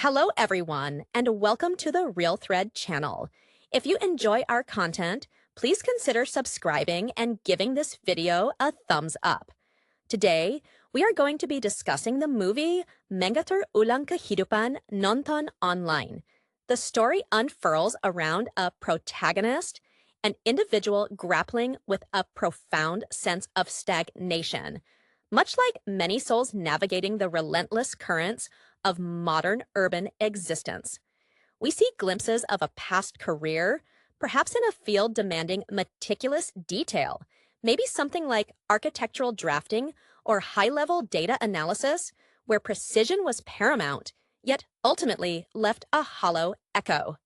Hello, everyone, and welcome to the Real Thread channel. If you enjoy our content, please consider subscribing and giving this video a thumbs up. Today, we are going to be discussing the movie Mengatur Ulang Kehidupan nonton online. The story unfurls around a protagonist, an individual grappling with a profound sense of stagnation. Much like many souls navigating the relentless currents of modern urban existence, we see glimpses of a past career, perhaps in a field demanding meticulous detail, maybe something like architectural drafting or high-level data analysis, where precision was paramount, yet ultimately left a hollow echo.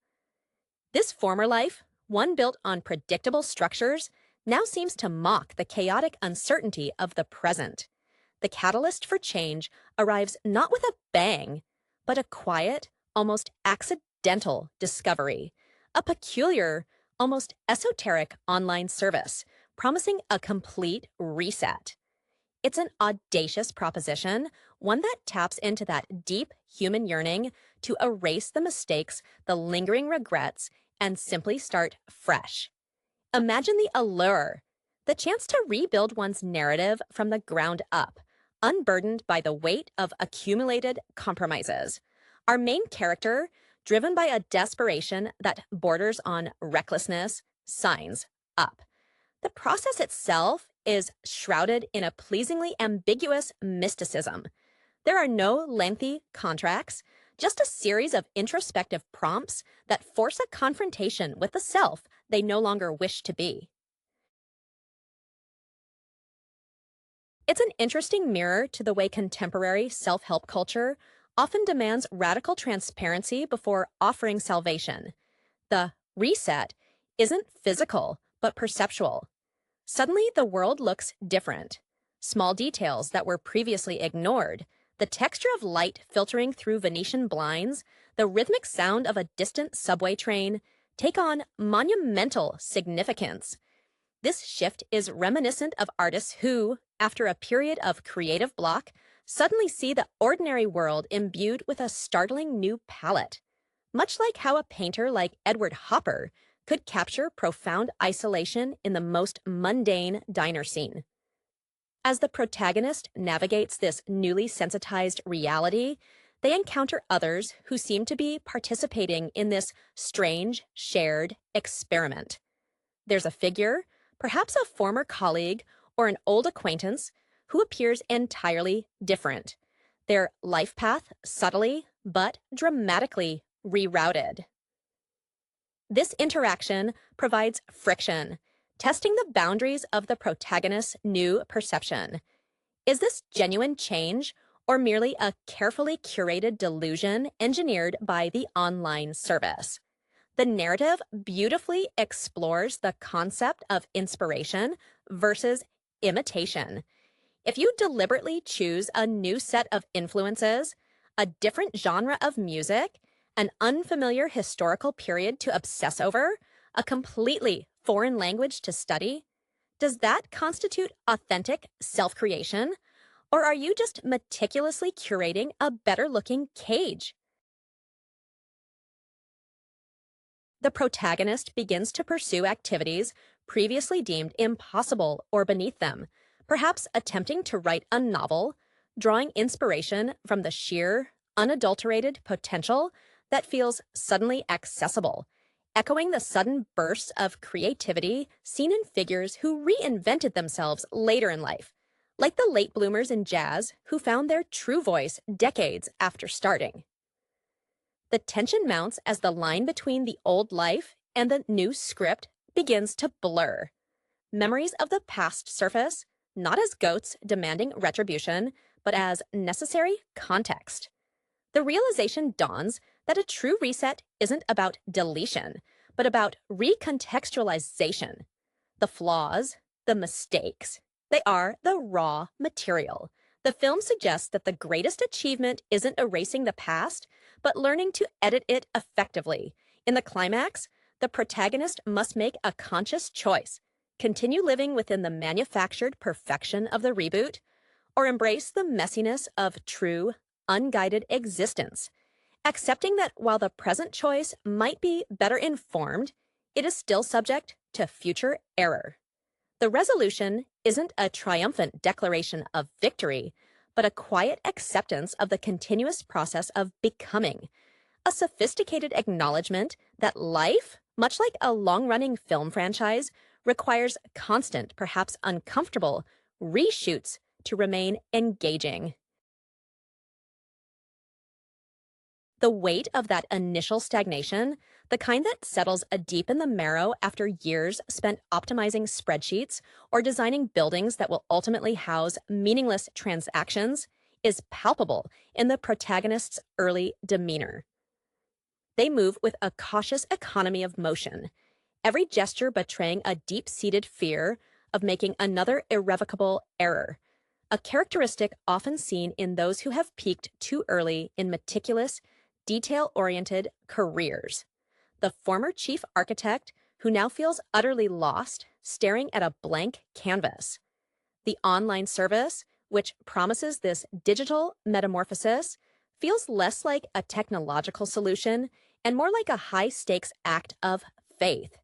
This former life, one built on predictable structures, now seems to mock the chaotic uncertainty of the present. The catalyst for change arrives not with a bang, but a quiet, almost accidental discovery, a peculiar, almost esoteric online service promising a complete reset. It's an audacious proposition, one that taps into that deep human yearning to erase the mistakes, the lingering regrets, and simply start fresh. Imagine the allure, the chance to rebuild one's narrative from the ground up, unburdened by the weight of accumulated compromises. Our main character, driven by a desperation that borders on recklessness, signs up. The process itself is shrouded in a pleasingly ambiguous mysticism. There are no lengthy contracts, just a series of introspective prompts that force a confrontation with the self they no longer wish to be. It's an interesting mirror to the way contemporary self-help culture often demands radical transparency before offering salvation. The reset isn't physical, but perceptual. Suddenly, the world looks different. Small details that were previously ignored, the texture of light filtering through Venetian blinds, the rhythmic sound of a distant subway train, take on monumental significance. This shift is reminiscent of artists who, after a period of creative block, suddenly see the ordinary world imbued with a startling new palette. Much like how a painter like Edward Hopper could capture profound isolation in the most mundane diner scene. As the protagonist navigates this newly sensitized reality, they encounter others who seem to be participating in this strange, shared experiment. There's a figure, perhaps a former colleague or an old acquaintance, who appears entirely different. Their life path subtly but dramatically rerouted. This interaction provides friction, testing the boundaries of the protagonist's new perception. Is this genuine change or merely a carefully curated delusion engineered by the online service? The narrative beautifully explores the concept of inspiration versus imitation. If you deliberately choose a new set of influences, a different genre of music, an unfamiliar historical period to obsess over, a completely foreign language to study, does that constitute authentic self-creation? Or are you just meticulously curating a better-looking cage? The protagonist begins to pursue activities previously deemed impossible or beneath them, perhaps attempting to write a novel, drawing inspiration from the sheer, unadulterated potential that feels suddenly accessible, echoing the sudden bursts of creativity seen in figures who reinvented themselves later in life, like the late bloomers in jazz who found their true voice decades after starting. The tension mounts as the line between the old life and the new script begins to blur. Memories of the past surface, not as goats demanding retribution, but as necessary context. The realization dawns that a true reset isn't about deletion, but about recontextualization. The flaws, the mistakes, they are the raw material. The film suggests that the greatest achievement isn't erasing the past, but learning to edit it effectively. In the climax, the protagonist must make a conscious choice: continue living within the manufactured perfection of the reboot, or embrace the messiness of true, unguided existence. accepting that while the present choice might be better informed, it is still subject to future error. The resolution isn't a triumphant declaration of victory, but a quiet acceptance of the continuous process of becoming, a sophisticated acknowledgement that life, much like a long running film franchise, requires constant, perhaps uncomfortable, reshoots to remain engaging. The weight of that initial stagnation, the kind that settles a deep in the marrow after years spent optimizing spreadsheets or designing buildings that will ultimately house meaningless transactions, is palpable in the protagonist's early demeanor. They move with a cautious economy of motion, every gesture betraying a deep seated fear of making another irrevocable error, a characteristic often seen in those who have peaked too early in meticulous, detail oriented careers. The former chief architect who now feels utterly lost, staring at a blank canvas. The online service, which promises this digital metamorphosis, feels less like a technological solution and more like a high stakes act of faith.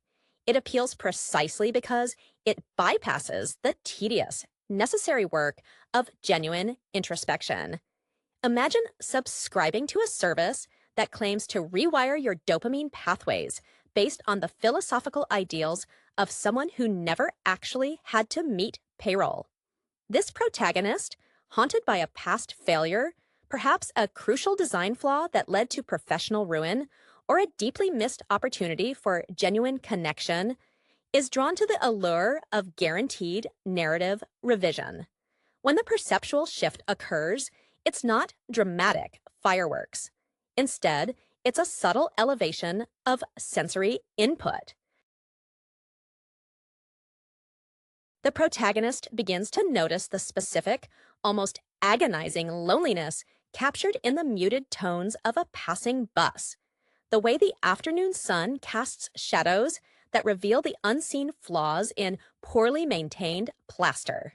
It appeals precisely because it bypasses the tedious, necessary work of genuine introspection. Imagine subscribing to a service that claims to rewire your dopamine pathways based on the philosophical ideals of someone who never actually had to meet payroll. This protagonist, haunted by a past failure, perhaps a crucial design flaw that led to professional ruin, or a deeply missed opportunity for genuine connection, is drawn to the allure of guaranteed narrative revision. When the perceptual shift occurs, it's not dramatic fireworks. Instead, it's a subtle elevation of sensory input. The protagonist begins to notice the specific, almost agonizing loneliness captured in the muted tones of a passing bus, the way the afternoon sun casts shadows that reveal the unseen flaws in poorly maintained plaster.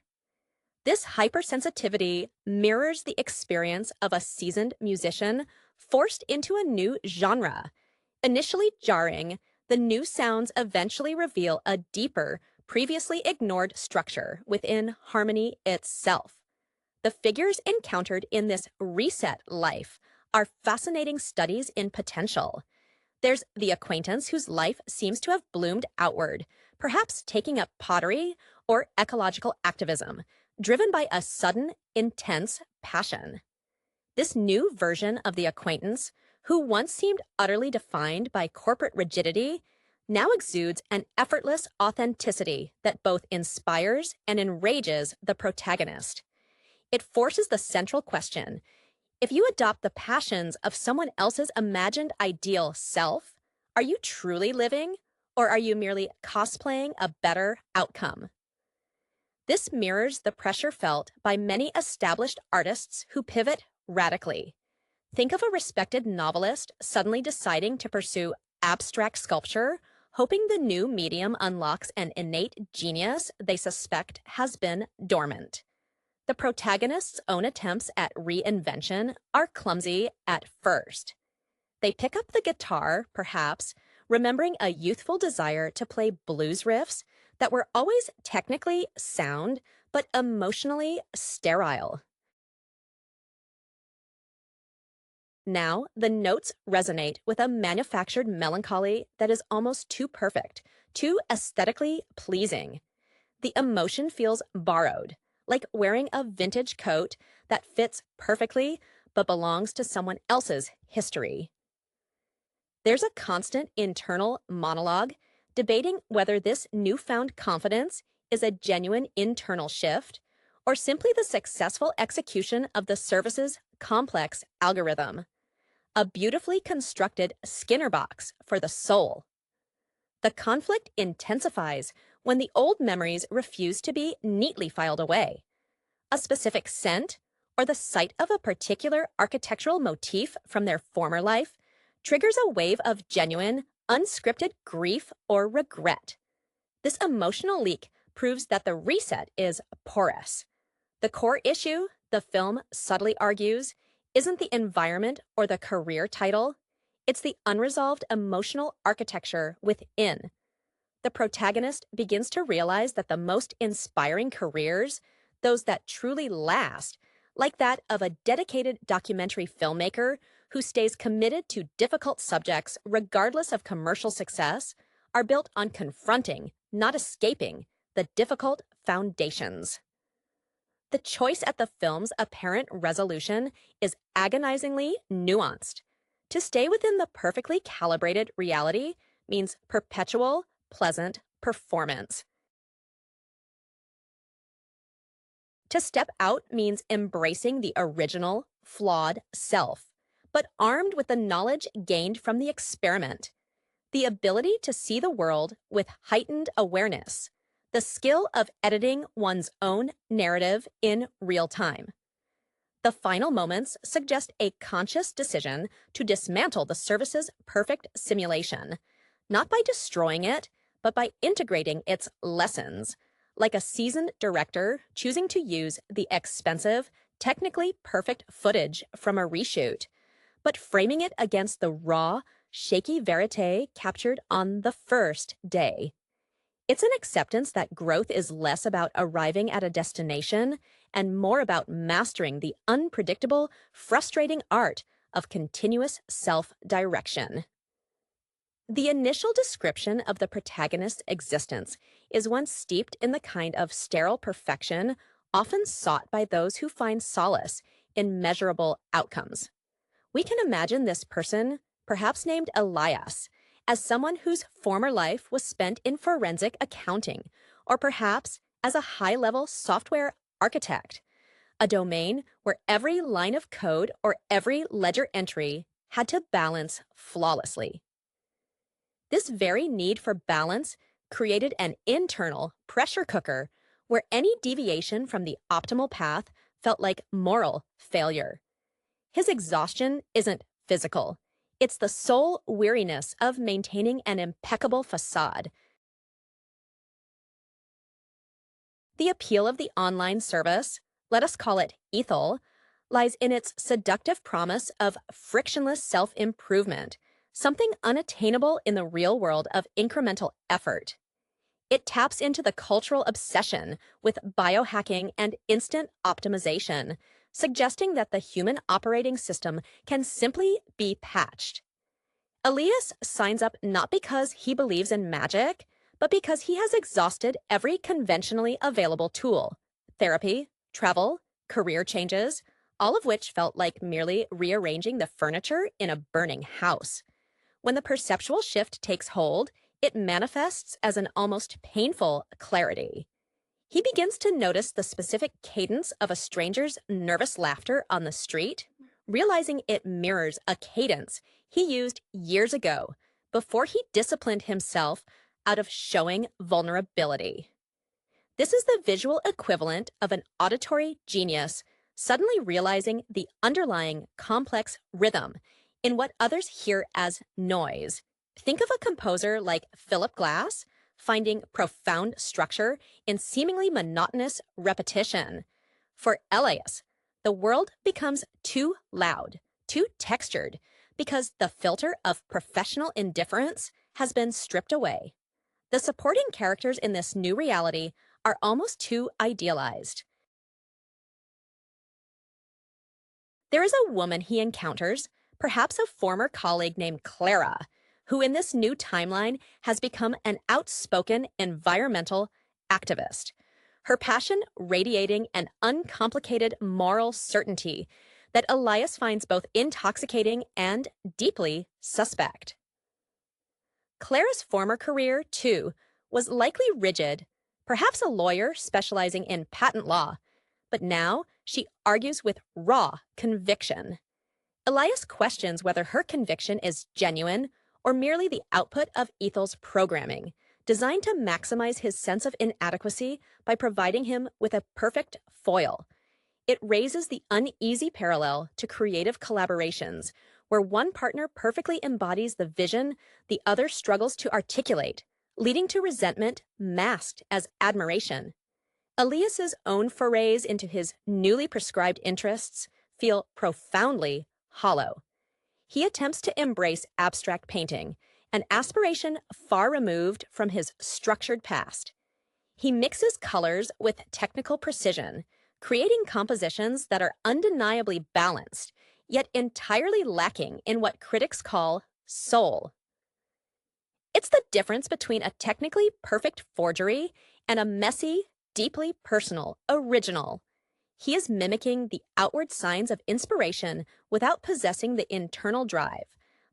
This hypersensitivity mirrors the experience of a seasoned musician forced into a new genre. Initially jarring, the new sounds eventually reveal a deeper, previously ignored structure within harmony itself. The figures encountered in this reset life are fascinating studies in potential. There's the acquaintance whose life seems to have bloomed outward, perhaps taking up pottery or ecological activism, driven by a sudden, intense passion. This new version of the acquaintance, who once seemed utterly defined by corporate rigidity, now exudes an effortless authenticity that both inspires and enrages the protagonist. It forces the central question: if you adopt the passions of someone else's imagined ideal self, are you truly living, or are you merely cosplaying a better outcome? This mirrors the pressure felt by many established artists who pivot radically. Think of a respected novelist suddenly deciding to pursue abstract sculpture, hoping the new medium unlocks an innate genius they suspect has been dormant. The protagonist's own attempts at reinvention are clumsy at first. They pick up the guitar, perhaps, remembering a youthful desire to play blues riffs that were always technically sound but emotionally sterile. Now, the notes resonate with a manufactured melancholy that is almost too perfect, too aesthetically pleasing. The emotion feels borrowed, like wearing a vintage coat that fits perfectly but belongs to someone else's history. There's a constant internal monologue debating whether this newfound confidence is a genuine internal shift or simply the successful execution of the service's complex algorithm, a beautifully constructed Skinner box for the soul. The conflict intensifies when the old memories refuse to be neatly filed away. A specific scent or the sight of a particular architectural motif from their former life triggers a wave of genuine, unscripted grief or regret. This emotional leak proves that the reset is porous. The core issue, the film subtly argues, isn't the environment or the career title, it's the unresolved emotional architecture within. The protagonist begins to realize that the most inspiring careers, those that truly last, like that of a dedicated documentary filmmaker who stays committed to difficult subjects regardless of commercial success, are built on confronting, not escaping, the difficult foundations. The choice at the film's apparent resolution is agonizingly nuanced. To stay within the perfectly calibrated reality means perpetual, pleasant performance. To step out means embracing the original, flawed self, but armed with the knowledge gained from the experiment, the ability to see the world with heightened awareness, the skill of editing one's own narrative in real time. The final moments suggest a conscious decision to dismantle the service's perfect simulation, not by destroying it, but by integrating its lessons, like a seasoned director choosing to use the expensive, technically perfect footage from a reshoot, but framing it against the raw, shaky verite captured on the first day. It's an acceptance that growth is less about arriving at a destination and more about mastering the unpredictable, frustrating art of continuous self-direction. The initial description of the protagonist's existence is one steeped in the kind of sterile perfection often sought by those who find solace in measurable outcomes. We can imagine this person, perhaps named Elias, as someone whose former life was spent in forensic accounting, or perhaps as a high-level software architect, a domain where every line of code or every ledger entry had to balance flawlessly. This very need for balance created an internal pressure cooker where any deviation from the optimal path felt like moral failure. His exhaustion isn't physical. It's the soul weariness of maintaining an impeccable facade. The appeal of the online service, let us call it Ethel, lies in its seductive promise of frictionless self-improvement, something unattainable in the real world of incremental effort. It taps into the cultural obsession with biohacking and instant optimization, suggesting that the human operating system can simply be patched. Elias signs up not because he believes in magic, but because he has exhausted every conventionally available tool: therapy, travel, career changes, all of which felt like merely rearranging the furniture in a burning house. When the perceptual shift takes hold, it manifests as an almost painful clarity. He begins to notice the specific cadence of a stranger's nervous laughter on the street, realizing it mirrors a cadence he used years ago before he disciplined himself out of showing vulnerability. This is the visual equivalent of an auditory genius suddenly realizing the underlying complex rhythm in what others hear as noise. Think of a composer like Philip Glass finding profound structure in seemingly monotonous repetition. For Elias, the world becomes too loud, too textured, because the filter of professional indifference has been stripped away. The supporting characters in this new reality are almost too idealized. There is a woman he encounters, perhaps a former colleague named Clara, who in this new timeline has become an outspoken environmental activist, her passion radiating an uncomplicated moral certainty that Elias finds both intoxicating and deeply suspect. Clara's former career, too, was likely rigid, perhaps a lawyer specializing in patent law, but now she argues with raw conviction. Elias questions whether her conviction is genuine or merely the output of Ethel's programming, designed to maximize his sense of inadequacy by providing him with a perfect foil. It raises the uneasy parallel to creative collaborations, where one partner perfectly embodies the vision the other struggles to articulate, leading to resentment masked as admiration. Elias's own forays into his newly prescribed interests feel profoundly hollow. He attempts to embrace abstract painting, an aspiration far removed from his structured past. He mixes colors with technical precision, creating compositions that are undeniably balanced, yet entirely lacking in what critics call soul. It's the difference between a technically perfect forgery and a messy, deeply personal original. He is mimicking the outward signs of inspiration without possessing the internal drive,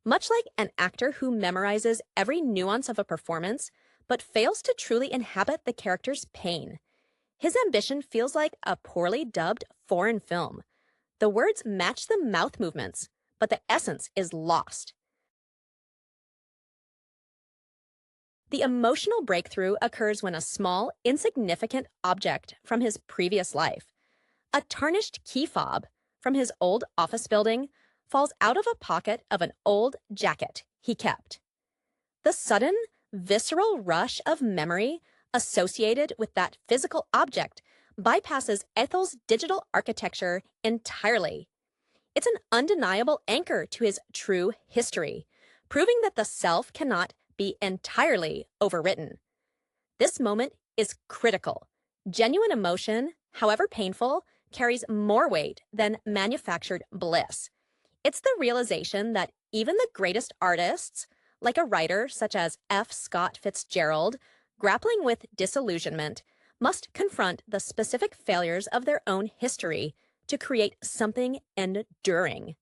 much like an actor who memorizes every nuance of a performance but fails to truly inhabit the character's pain. His ambition feels like a poorly dubbed foreign film. The words match the mouth movements, but the essence is lost. The emotional breakthrough occurs when a small, insignificant object from his previous life, a tarnished key fob from his old office building, falls out of a pocket of an old jacket he kept. The sudden, visceral rush of memory associated with that physical object bypasses Ethel's digital architecture entirely. It's an undeniable anchor to his true history, proving that the self cannot be entirely overwritten. This moment is critical. Genuine emotion, however painful, carries more weight than manufactured bliss. It's the realization that even the greatest artists, like a writer such as F. Scott Fitzgerald, grappling with disillusionment, must confront the specific failures of their own history to create something enduring.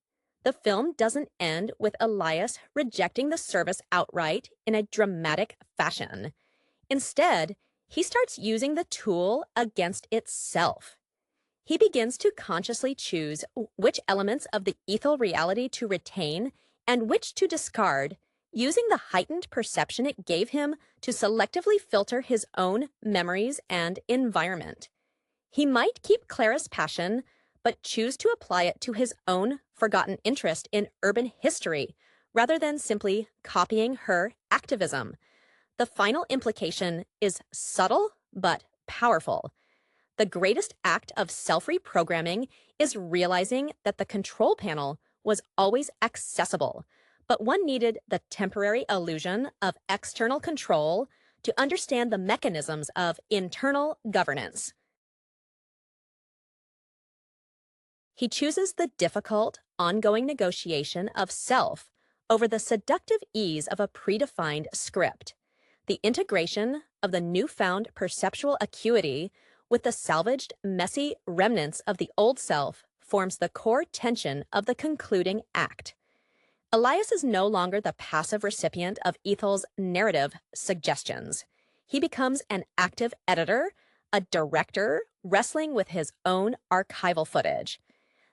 The film doesn't end with Elias rejecting the service outright in a dramatic fashion. Instead, he starts using the tool against itself. He begins to consciously choose which elements of the Ethel reality to retain and which to discard, using the heightened perception it gave him to selectively filter his own memories and environment. He might keep Clara's passion, but choose to apply it to his own forgotten interest in urban history, rather than simply copying her activism. The final implication is subtle but powerful. The greatest act of self-reprogramming is realizing that the control panel was always accessible, but one needed the temporary illusion of external control to understand the mechanisms of internal governance. He chooses the difficult, ongoing negotiation of self over the seductive ease of a predefined script. The integration of the newfound perceptual acuity with the salvaged, messy remnants of the old self forms the core tension of the concluding act. Elias is no longer the passive recipient of Ethel's narrative suggestions. He becomes an active editor, a director wrestling with his own archival footage.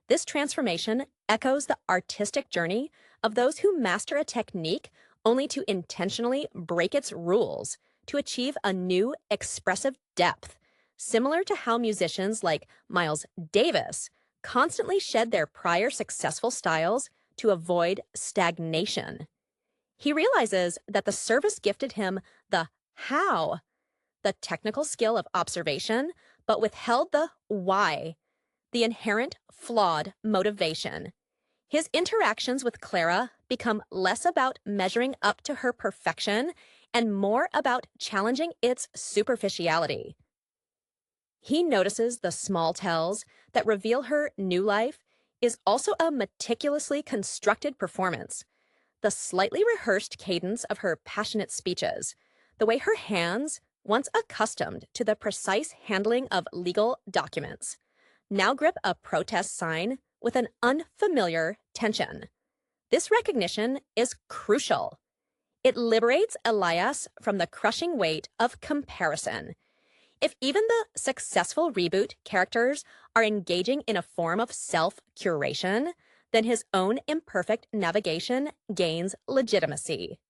This transformation echoes the artistic journey of those who master a technique only to intentionally break its rules to achieve a new expressive depth, similar to how musicians like Miles Davis constantly shed their prior successful styles to avoid stagnation. He realizes that the service gifted him the how, the technical skill of observation, but withheld the why, the inherent flawed motivation. His interactions with Clara become less about measuring up to her perfection and more about challenging its superficiality. He notices the small tells that reveal her new life is also a meticulously constructed performance. The slightly rehearsed cadence of her passionate speeches, the way her hands, once accustomed to the precise handling of legal documents, now grip a protest sign with an unfamiliar tension. This recognition is crucial. It liberates Elias from the crushing weight of comparison. If even the successful reboot characters are engaging in a form of self-curation, then his own imperfect navigation gains legitimacy.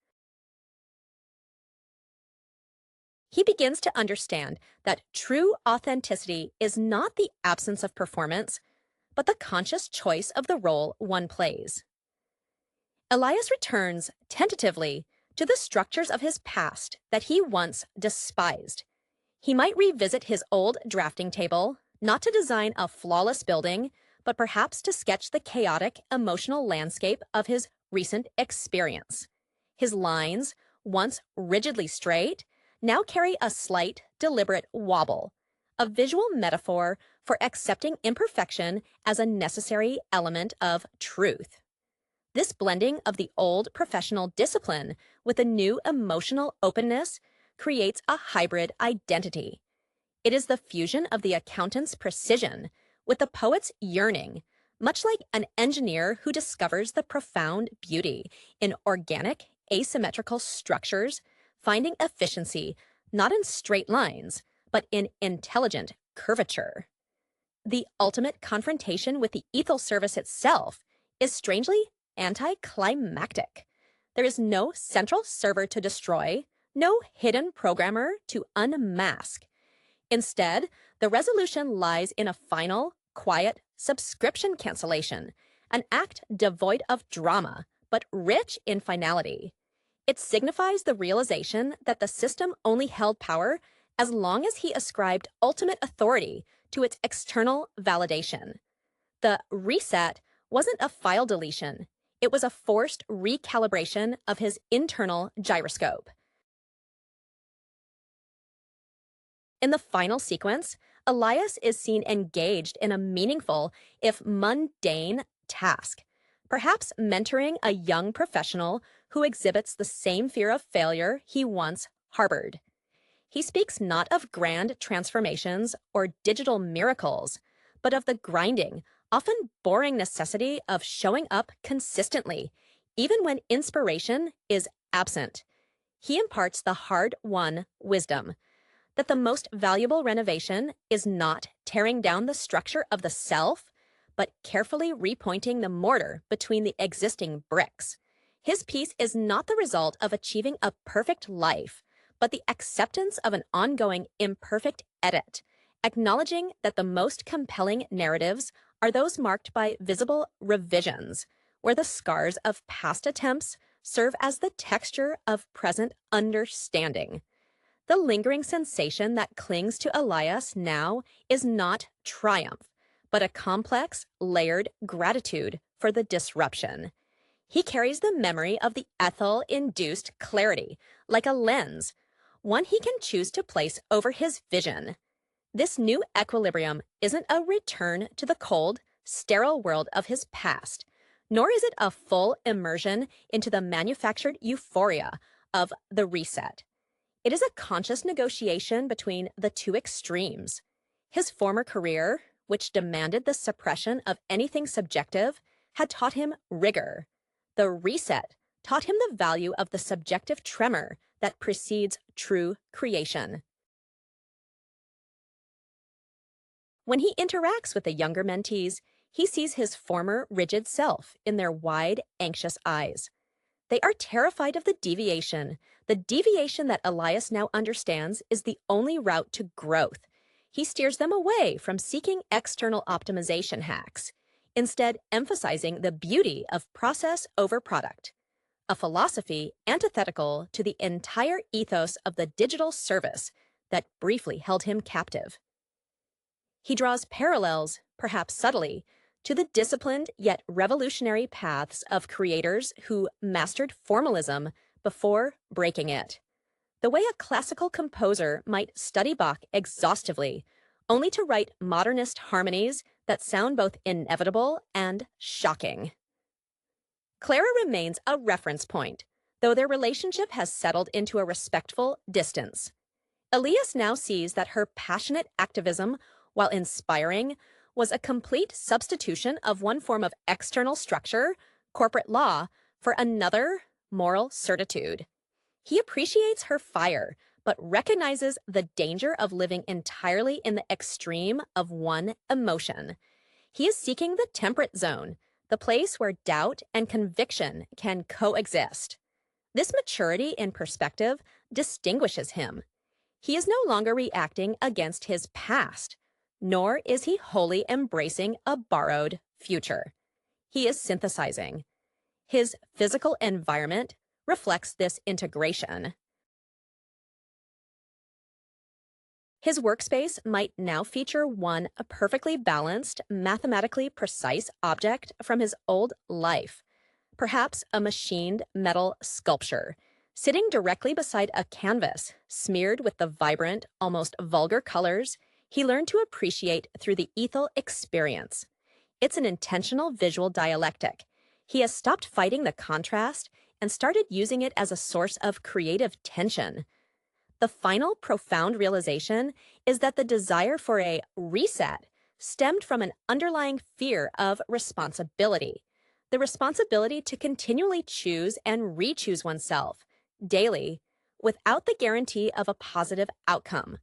He begins to understand that true authenticity is not the absence of performance, but the conscious choice of the role one plays. Elias returns, tentatively, to the structures of his past that he once despised. He might revisit his old drafting table, not to design a flawless building, but perhaps to sketch the chaotic emotional landscape of his recent experience. His lines, once rigidly straight, now carry a slight, deliberate wobble, a visual metaphor for accepting imperfection as a necessary element of truth. This blending of the old professional discipline with a new emotional openness creates a hybrid identity. It is the fusion of the accountant's precision with the poet's yearning, much like an engineer who discovers the profound beauty in organic, asymmetrical structures, finding efficiency not in straight lines, but in intelligent curvature. The ultimate confrontation with the ethel service itself is strangely anticlimactic. There is no central server to destroy, no hidden programmer to unmask. Instead, the resolution lies in a final, quiet subscription cancellation, an act devoid of drama, but rich in finality. It signifies the realization that the system only held power as long as he ascribed ultimate authority to its external validation. The reset wasn't a file deletion, it was a forced recalibration of his internal gyroscope. In the final sequence, Elias is seen engaged in a meaningful, if mundane, task, perhaps mentoring a young professional who exhibits the same fear of failure he once harbored. He speaks not of grand transformations or digital miracles, but of the grinding, often boring necessity of showing up consistently, even when inspiration is absent. He imparts the hard-won wisdom that the most valuable renovation is not tearing down the structure of the self, but carefully repointing the mortar between the existing bricks. His piece is not the result of achieving a perfect life, but the acceptance of an ongoing imperfect edit, acknowledging that the most compelling narratives are those marked by visible revisions, where the scars of past attempts serve as the texture of present understanding. The lingering sensation that clings to Elias now is not triumph, but a complex, layered gratitude for the disruption. He carries the memory of the Ethel-induced clarity, like a lens, one he can choose to place over his vision. This new equilibrium isn't a return to the cold, sterile world of his past, nor is it a full immersion into the manufactured euphoria of the reset. It is a conscious negotiation between the two extremes. His former career, which demanded the suppression of anything subjective, had taught him rigor. The reset taught him the value of the subjective tremor that precedes true creation. When he interacts with the younger mentees, he sees his former rigid self in their wide, anxious eyes. They are terrified of the deviation that Elias now understands is the only route to growth. He steers them away from seeking external optimization hacks, instead emphasizing the beauty of process over product, a philosophy antithetical to the entire ethos of the digital service that briefly held him captive. He draws parallels, perhaps subtly, to the disciplined yet revolutionary paths of creators who mastered formalism before breaking it. The way a classical composer might study Bach exhaustively, only to write modernist harmonies that sound both inevitable and shocking. Clara remains a reference point, though their relationship has settled into a respectful distance. Elias now sees that her passionate activism, while inspiring, was a complete substitution of one form of external structure, corporate law, for another, moral certitude. He appreciates her fire, but recognizes the danger of living entirely in the extreme of one emotion. He is seeking the temperate zone, the place where doubt and conviction can coexist. This maturity in perspective distinguishes him. He is no longer reacting against his past, nor is he wholly embracing a borrowed future. He is synthesizing. His physical environment reflects this integration. His workspace might now feature one a perfectly balanced, mathematically precise object from his old life, perhaps a machined metal sculpture, sitting directly beside a canvas smeared with the vibrant, almost vulgar colors he learned to appreciate through the ethel experience. It's an intentional visual dialectic. He has stopped fighting the contrast and started using it as a source of creative tension. The final profound realization is that the desire for a reset stemmed from an underlying fear of responsibility, the responsibility to continually choose and re-choose oneself daily without the guarantee of a positive outcome.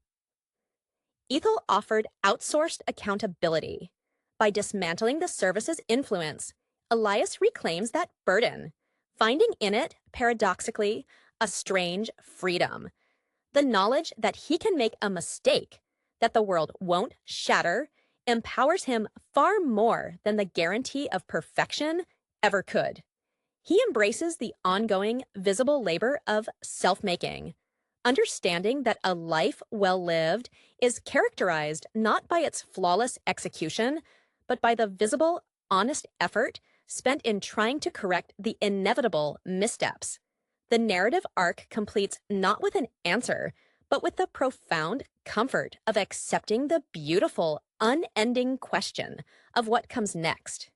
Ethel offered outsourced accountability. By dismantling the service's influence, Elias reclaims that burden, finding in it, paradoxically, a strange freedom. The knowledge that he can make a mistake, that the world won't shatter, empowers him far more than the guarantee of perfection ever could. He embraces the ongoing, visible labor of self-making, understanding that a life well lived is characterized not by its flawless execution, but by the visible, honest effort spent in trying to correct the inevitable missteps. The narrative arc completes not with an answer, but with the profound comfort of accepting the beautiful, unending question of what comes next.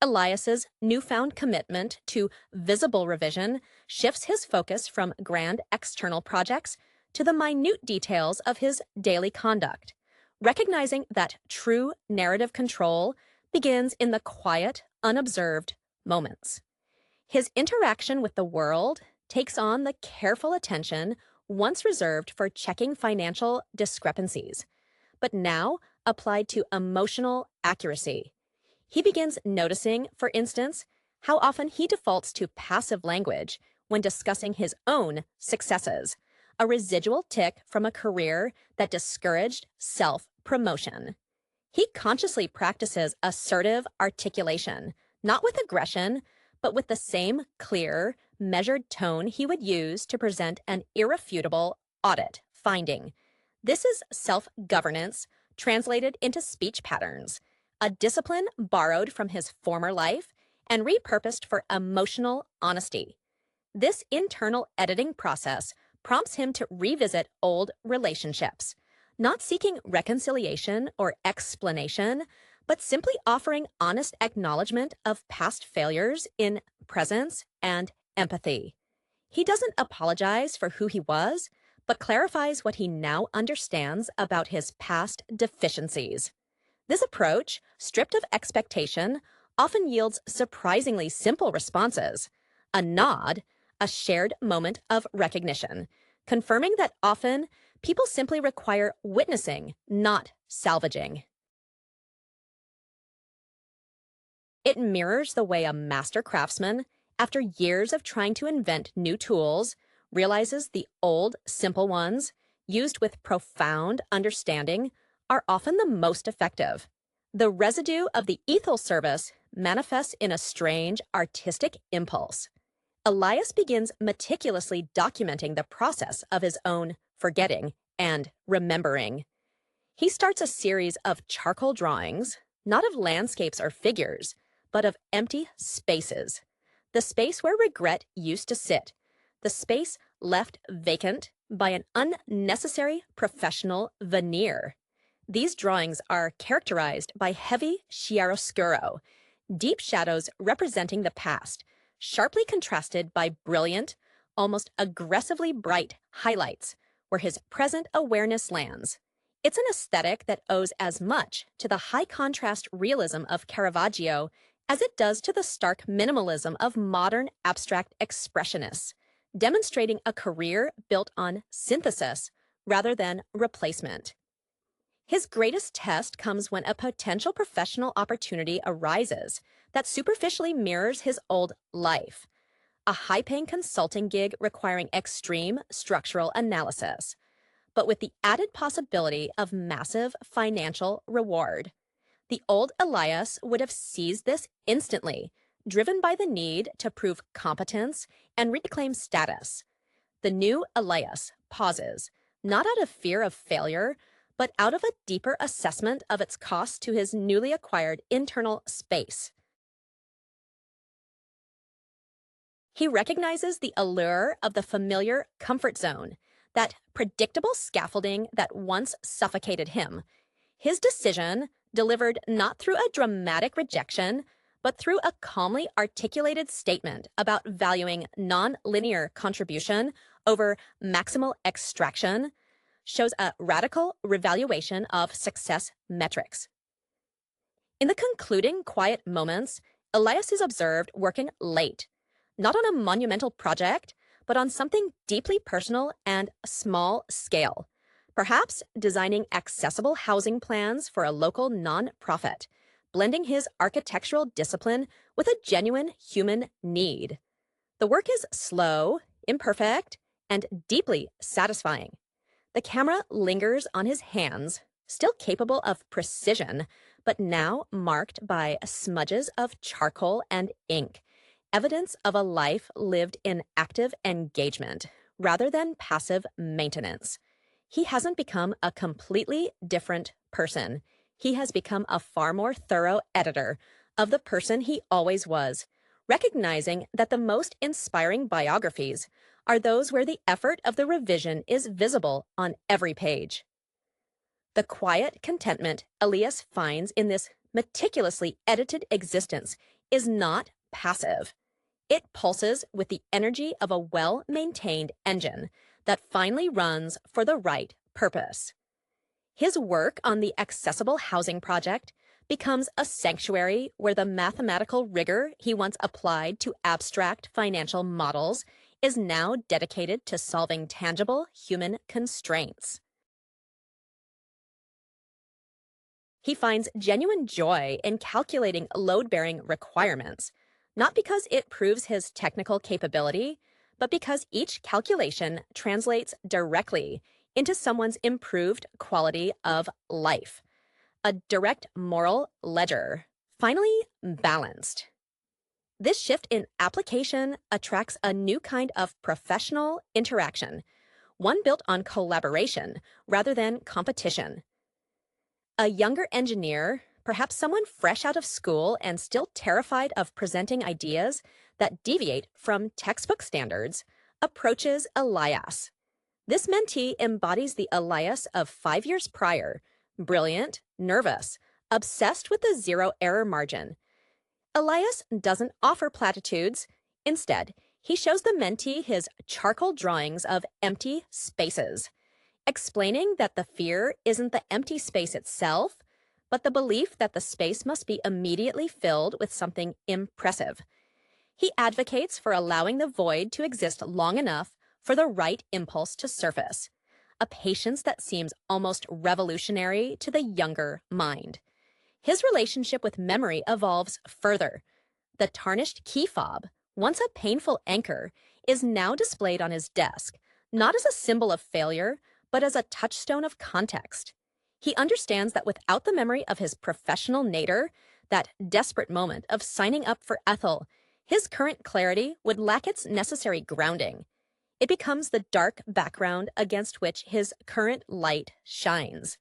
Elias's newfound commitment to visible revision shifts his focus from grand external projects to the minute details of his daily conduct, recognizing that true narrative control begins in the quiet, unobserved moments. His interaction with the world takes on the careful attention once reserved for checking financial discrepancies, but now applied to emotional accuracy. He begins noticing, for instance, how often he defaults to passive language when discussing his own successes, a residual tick from a career that discouraged self-promotion. He consciously practices assertive articulation, not with aggression, but with the same clear, measured tone he would use to present an irrefutable audit finding. This is self-governance translated into speech patterns, a discipline borrowed from his former life and repurposed for emotional honesty. This internal editing process prompts him to revisit old relationships, not seeking reconciliation or explanation, but simply offering honest acknowledgement of past failures in presence and empathy. He doesn't apologize for who he was, but clarifies what he now understands about his past deficiencies. This approach, stripped of expectation, often yields surprisingly simple responses. A nod, a shared moment of recognition, confirming that often people simply require witnessing, not salvaging. It mirrors the way a master craftsman, after years of trying to invent new tools, realizes the old, simple ones, used with profound understanding, are often the most effective. The residue of the ethel service manifests in a strange, artistic impulse. Elias begins meticulously documenting the process of his own forgetting and remembering. He starts a series of charcoal drawings, not of landscapes or figures, but of empty spaces. The space where regret used to sit, the space left vacant by an unnecessary professional veneer. These drawings are characterized by heavy chiaroscuro, deep shadows representing the past, sharply contrasted by brilliant, almost aggressively bright highlights, where his present awareness lands. It's an aesthetic that owes as much to the high-contrast realism of Caravaggio as it does to the stark minimalism of modern abstract expressionists, demonstrating a career built on synthesis rather than replacement. His greatest test comes when a potential professional opportunity arises that superficially mirrors his old life, a high-paying consulting gig requiring extreme structural analysis, but with the added possibility of massive financial reward. The old Elias would have seized this instantly, driven by the need to prove competence and reclaim status. The new Elias pauses, not out of fear of failure, but out of a deeper assessment of its cost to his newly acquired internal space. He recognizes the allure of the familiar comfort zone, that predictable scaffolding that once suffocated him. His decision, delivered not through a dramatic rejection, but through a calmly articulated statement about valuing non-linear contribution over maximal extraction, shows a radical revaluation of success metrics. In the concluding quiet moments, Elias is observed working late, not on a monumental project, but on something deeply personal and small scale. Perhaps designing accessible housing plans for a local nonprofit, blending his architectural discipline with a genuine human need. The work is slow, imperfect, and deeply satisfying. The camera lingers on his hands, still capable of precision, but now marked by smudges of charcoal and ink, evidence of a life lived in active engagement rather than passive maintenance. He hasn't become a completely different person. He has become a far more thorough editor of the person he always was, recognizing that the most inspiring biographies are those where the effort of the revision is visible on every page. The quiet contentment Elias finds in this meticulously edited existence is not passive. It pulses with the energy of a well-maintained engine that finally runs for the right purpose. His work on the Accessible Housing Project becomes a sanctuary where the mathematical rigor he once applied to abstract financial models is now dedicated to solving tangible human constraints. He finds genuine joy in calculating load-bearing requirements, not because it proves his technical capability, but because each calculation translates directly into someone's improved quality of life. A direct moral ledger, finally balanced. This shift in application attracts a new kind of professional interaction, one built on collaboration rather than competition. A younger engineer, perhaps someone fresh out of school and still terrified of presenting ideas that deviate from textbook standards, approaches Elias. This mentee embodies the Elias of 5 years prior, brilliant, nervous, obsessed with the zero error margin. Elias doesn't offer platitudes. Instead, he shows the mentee his charcoal drawings of empty spaces, explaining that the fear isn't the empty space itself, but the belief that the space must be immediately filled with something impressive. He advocates for allowing the void to exist long enough for the right impulse to surface, a patience that seems almost revolutionary to the younger mind. His relationship with memory evolves further. The tarnished key fob, once a painful anchor, is now displayed on his desk, not as a symbol of failure, but as a touchstone of context. He understands that without the memory of his professional nadir, that desperate moment of signing up for Ethel, his current clarity would lack its necessary grounding. It becomes the dark background against which his current light shines.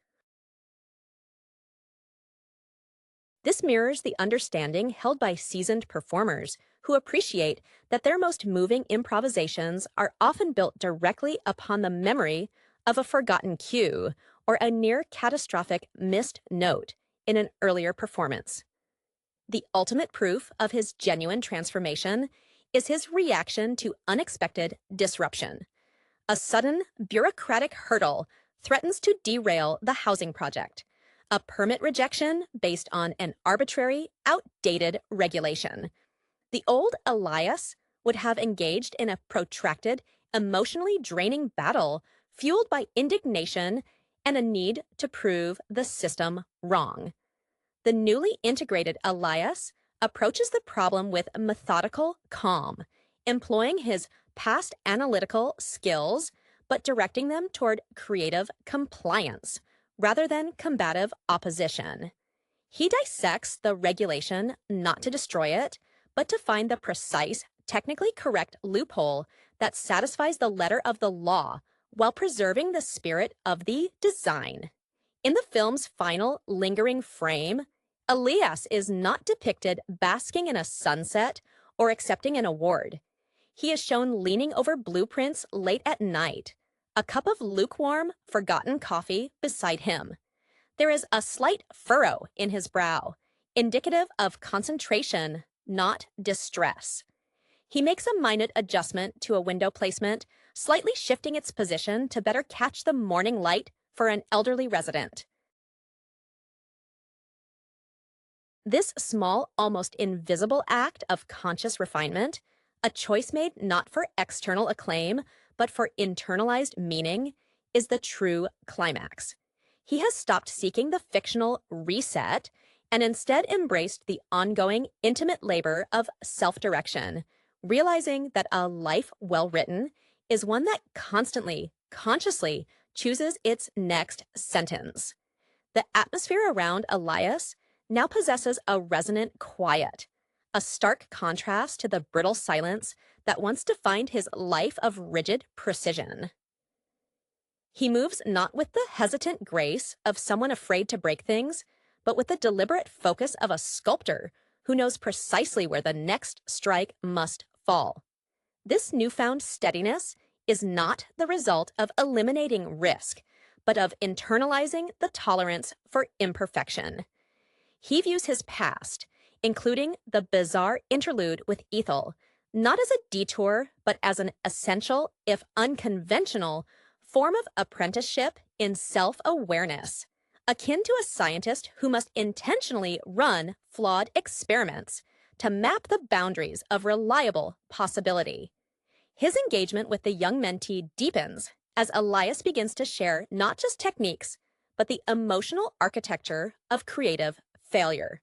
This mirrors the understanding held by seasoned performers who appreciate that their most moving improvisations are often built directly upon the memory of a forgotten cue or a near-catastrophic missed note in an earlier performance. The ultimate proof of his genuine transformation is his reaction to unexpected disruption. A sudden bureaucratic hurdle threatens to derail the housing project, a permit rejection based on an arbitrary, outdated regulation. The old Elias would have engaged in a protracted, emotionally draining battle fueled by indignation and a need to prove the system wrong. The newly integrated Elias approaches the problem with methodical calm, employing his past analytical skills, but directing them toward creative compliance rather than combative opposition. He dissects the regulation not to destroy it, but to find the precise, technically correct loophole that satisfies the letter of the law while preserving the spirit of the design. In the film's final lingering frame, Elias is not depicted basking in a sunset or accepting an award. He is shown leaning over blueprints late at night, a cup of lukewarm, forgotten coffee beside him. There is a slight furrow in his brow, indicative of concentration, not distress. He makes a minute adjustment to a window placement, slightly shifting its position to better catch the morning light for an elderly resident. This small, almost invisible act of conscious refinement, a choice made not for external acclaim, but for internalized meaning, is the true climax. He has stopped seeking the fictional reset and instead embraced the ongoing, intimate labor of self-direction, realizing that a life well written is one that constantly, consciously chooses its next sentence. The atmosphere around Elias now possesses a resonant quiet, a stark contrast to the brittle silence that once defined his life of rigid precision. He moves not with the hesitant grace of someone afraid to break things, but with the deliberate focus of a sculptor who knows precisely where the next strike must fall. This newfound steadiness is not the result of eliminating risk, but of internalizing the tolerance for imperfection. He views his past, including the bizarre interlude with Ethel, not as a detour, but as an essential, if unconventional, form of apprenticeship in self-awareness, akin to a scientist who must intentionally run flawed experiments to map the boundaries of reliable possibility. His engagement with the young mentee deepens as Elias begins to share not just techniques, but the emotional architecture of creative failure.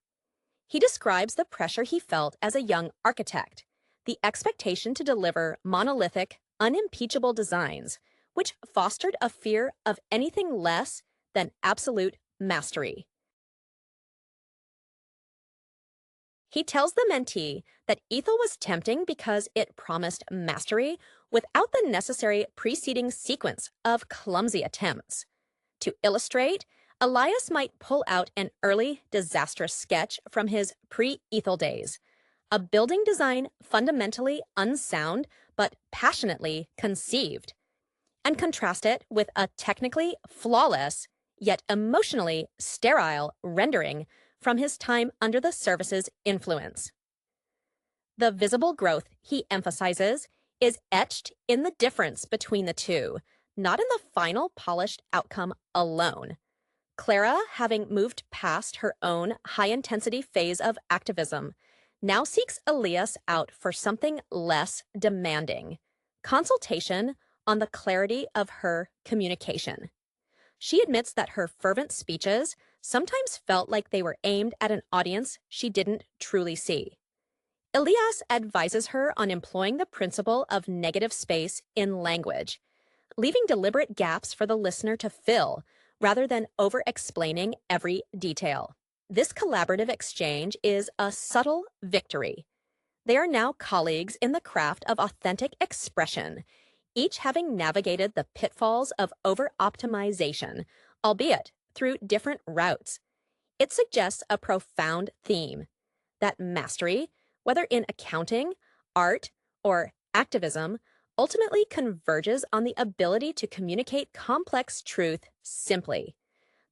He describes the pressure he felt as a young architect, the expectation to deliver monolithic, unimpeachable designs, which fostered a fear of anything less than absolute mastery. He tells the mentee that Ethel was tempting because it promised mastery without the necessary preceding sequence of clumsy attempts. To illustrate, Elias might pull out an early disastrous sketch from his pre-Ethel days, a building design fundamentally unsound but passionately conceived, and contrast it with a technically flawless, yet emotionally sterile rendering from his time under the service's influence. The visible growth he emphasizes is etched in the difference between the two, not in the final polished outcome alone. Clara, having moved past her own high-intensity phase of activism, now seeks Elias out for something less demanding: consultation on the clarity of her communication. She admits that her fervent speeches sometimes felt like they were aimed at an audience she didn't truly see. Elias advises her on employing the principle of negative space in language, leaving deliberate gaps for the listener to fill rather than over-explaining every detail. This collaborative exchange is a subtle victory. They are now colleagues in the craft of authentic expression, each having navigated the pitfalls of over-optimization, albeit through different routes. It suggests a profound theme: that mastery, whether in accounting, art, or activism, ultimately converges on the ability to communicate complex truth simply.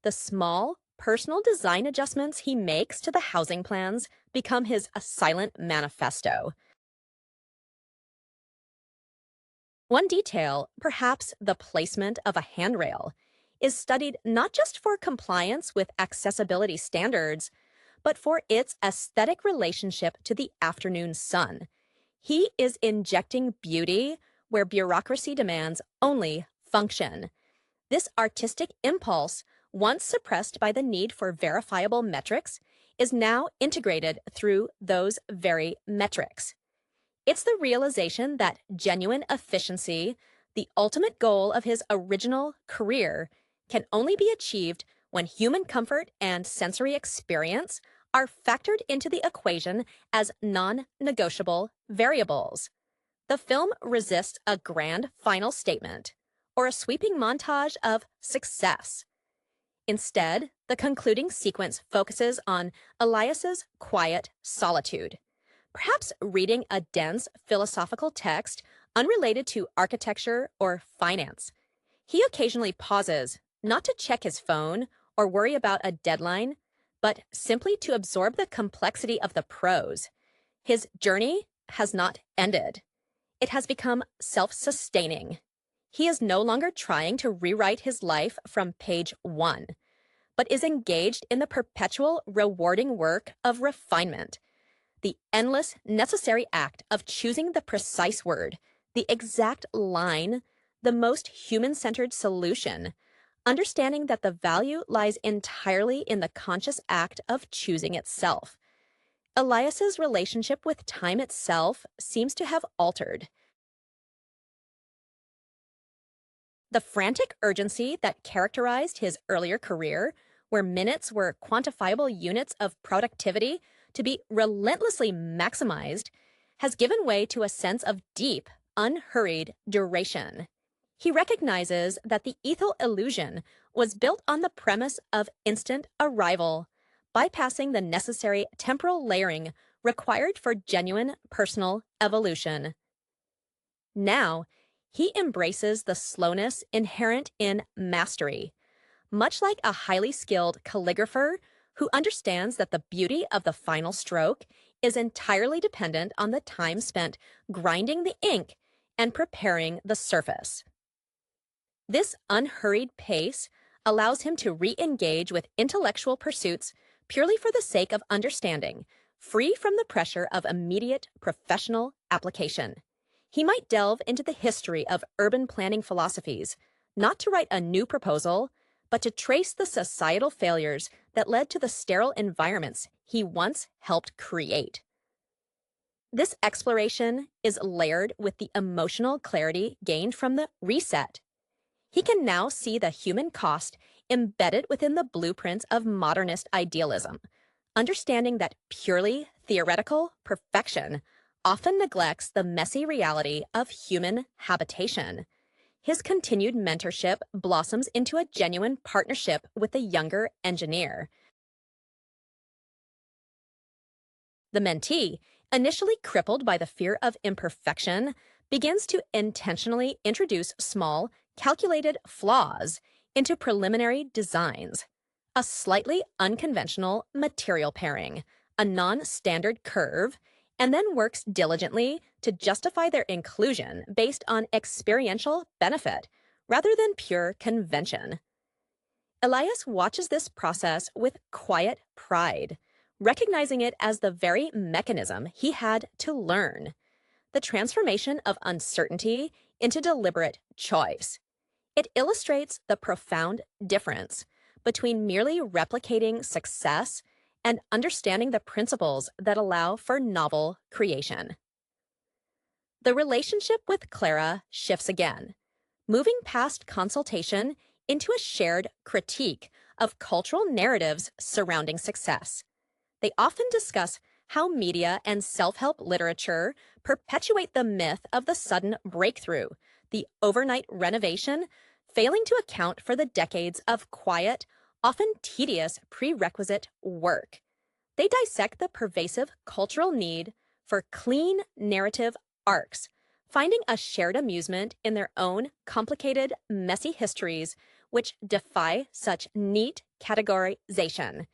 The small, personal design adjustments he makes to the housing plans become his silent manifesto. One detail, perhaps the placement of a handrail, is studied not just for compliance with accessibility standards, but for its aesthetic relationship to the afternoon sun. He is injecting beauty where bureaucracy demands only function. This artistic impulse, once suppressed by the need for verifiable metrics, is now integrated through those very metrics. It's the realization that genuine efficiency, the ultimate goal of his original career, can only be achieved when human comfort and sensory experience are factored into the equation as non-negotiable variables. The film resists a grand final statement or a sweeping montage of success. Instead, the concluding sequence focuses on Elias's quiet solitude, perhaps reading a dense philosophical text unrelated to architecture or finance. He occasionally pauses, not to check his phone or worry about a deadline, but simply to absorb the complexity of the prose. His journey has not ended. It has become self-sustaining. He is no longer trying to rewrite his life from page one, but is engaged in the perpetual, rewarding work of refinement, the endless, necessary act of choosing the precise word, the exact line, the most human-centered solution, understanding that the value lies entirely in the conscious act of choosing itself. Elias's relationship with time itself seems to have altered. The frantic urgency that characterized his earlier career, where minutes were quantifiable units of productivity to be relentlessly maximized, has given way to a sense of deep, unhurried duration. He recognizes that the ethel illusion was built on the premise of instant arrival, bypassing the necessary temporal layering required for genuine personal evolution. Now, he embraces the slowness inherent in mastery, much like a highly skilled calligrapher who understands that the beauty of the final stroke is entirely dependent on the time spent grinding the ink and preparing the surface. This unhurried pace allows him to re-engage with intellectual pursuits purely for the sake of understanding, free from the pressure of immediate professional application. He might delve into the history of urban planning philosophies, not to write a new proposal, but to trace the societal failures that led to the sterile environments he once helped create. This exploration is layered with the emotional clarity gained from the reset. He can now see the human cost embedded within the blueprints of modernist idealism, understanding that purely theoretical perfection often neglects the messy reality of human habitation. His continued mentorship blossoms into a genuine partnership with the younger engineer. The mentee, initially crippled by the fear of imperfection, begins to intentionally introduce small, calculated flaws into preliminary designs. A slightly unconventional material pairing, a non-standard curve, and then works diligently to justify their inclusion based on experiential benefit rather than pure convention. Elias watches this process with quiet pride, recognizing it as the very mechanism he had to learn, the transformation of uncertainty into deliberate choice. It illustrates the profound difference between merely replicating success and understanding the principles that allow for novel creation. The relationship with Clara shifts again, moving past consultation into a shared critique of cultural narratives surrounding success. They often discuss how media and self-help literature perpetuate the myth of the sudden breakthrough, the overnight renovation, failing to account for the decades of quiet, often tedious prerequisite work. They dissect the pervasive cultural need for clean narrative arcs, finding a shared amusement in their own complicated, messy histories which defy such neat categorization.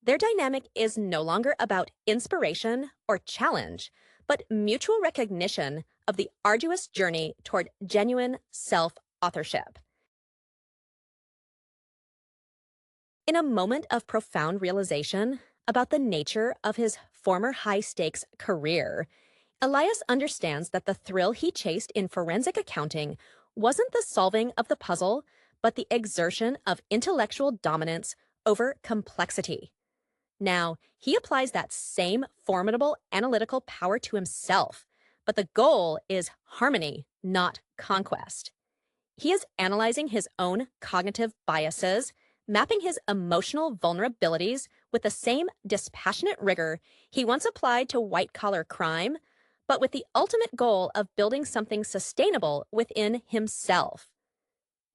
Their dynamic is no longer about inspiration or challenge, but mutual recognition of the arduous journey toward genuine self-authorship. In a moment of profound realization about the nature of his former high-stakes career, Elias understands that the thrill he chased in forensic accounting wasn't the solving of the puzzle, but the exertion of intellectual dominance over complexity. Now, he applies that same formidable analytical power to himself, but the goal is harmony, not conquest. He is analyzing his own cognitive biases, mapping his emotional vulnerabilities with the same dispassionate rigor he once applied to white-collar crime, but with the ultimate goal of building something sustainable within himself.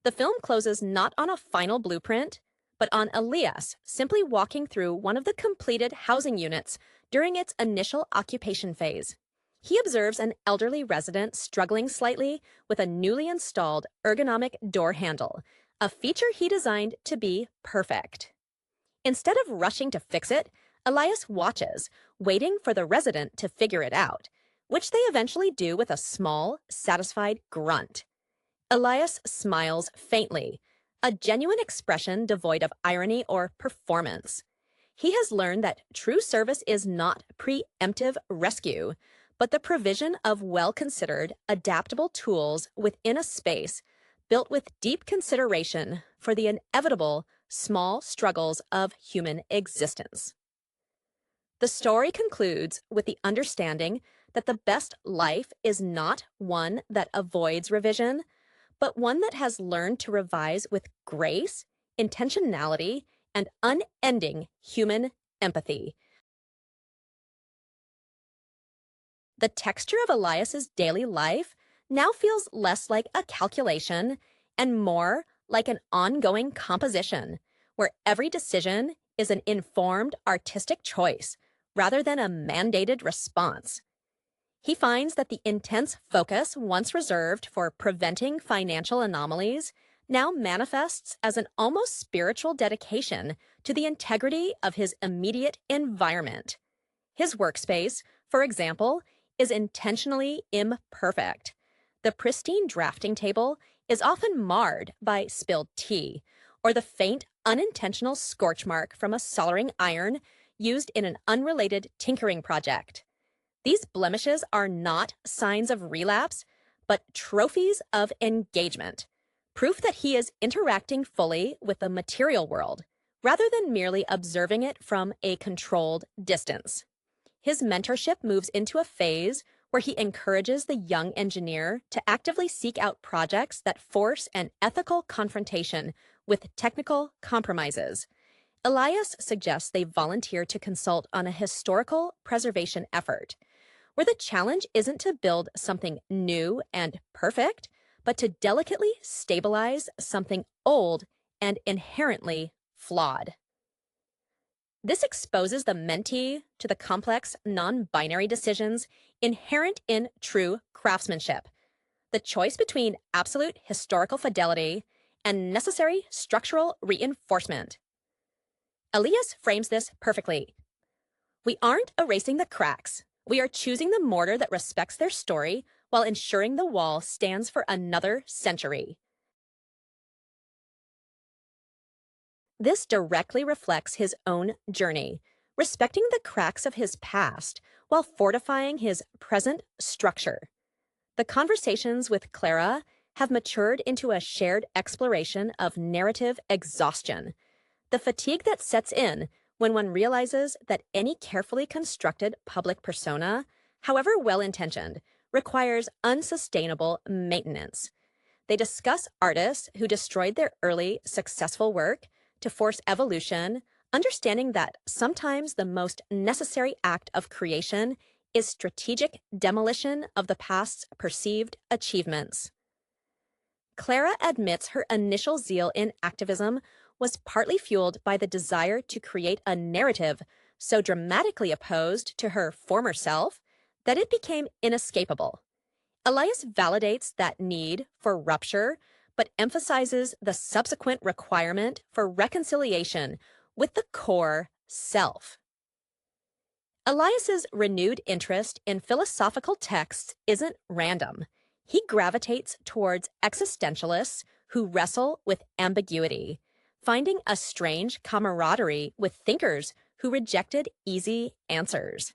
The film closes not on a final blueprint, but on Elias simply walking through one of the completed housing units during its initial occupation phase. He observes an elderly resident struggling slightly with a newly installed ergonomic door handle, a feature he designed to be perfect. Instead of rushing to fix it, Elias watches, waiting for the resident to figure it out, which they eventually do with a small, satisfied grunt. Elias smiles faintly, a genuine expression devoid of irony or performance. He has learned that true service is not preemptive rescue, but the provision of well-considered, adaptable tools within a space built with deep consideration for the inevitable small struggles of human existence. The story concludes with the understanding that the best life is not one that avoids revision, but one that has learned to revise with grace, intentionality, and unending human empathy. The texture of Elias's daily life now feels less like a calculation and more like an ongoing composition, where every decision is an informed artistic choice rather than a mandated response. He finds that the intense focus once reserved for preventing financial anomalies now manifests as an almost spiritual dedication to the integrity of his immediate environment. His workspace, for example, is intentionally imperfect. The pristine drafting table is often marred by spilled tea, or the faint, unintentional scorch mark from a soldering iron used in an unrelated tinkering project. These blemishes are not signs of relapse, but trophies of engagement, proof that he is interacting fully with the material world, rather than merely observing it from a controlled distance. His mentorship moves into a phase where he encourages the young engineer to actively seek out projects that force an ethical confrontation with technical compromises. Elias suggests they volunteer to consult on a historical preservation effort, where the challenge isn't to build something new and perfect, but to delicately stabilize something old and inherently flawed. This exposes the mentee to the complex, non-binary decisions inherent in true craftsmanship, the choice between absolute historical fidelity and necessary structural reinforcement. Elias frames this perfectly. We aren't erasing the cracks. We are choosing the mortar that respects their story while ensuring the wall stands for another century. This directly reflects his own journey, respecting the cracks of his past while fortifying his present structure. The conversations with Clara have matured into a shared exploration of narrative exhaustion, the fatigue that sets in when one realizes that any carefully constructed public persona, however well-intentioned, requires unsustainable maintenance. They discuss artists who destroyed their early, successful work to force evolution, understanding that sometimes the most necessary act of creation is strategic demolition of the past's perceived achievements. Clara admits her initial zeal in activism was partly fueled by the desire to create a narrative so dramatically opposed to her former self that it became inescapable. Elias validates that need for rupture, but emphasizes the subsequent requirement for reconciliation with the core self. Elias's renewed interest in philosophical texts isn't random. He gravitates towards existentialists who wrestle with ambiguity, finding a strange camaraderie with thinkers who rejected easy answers.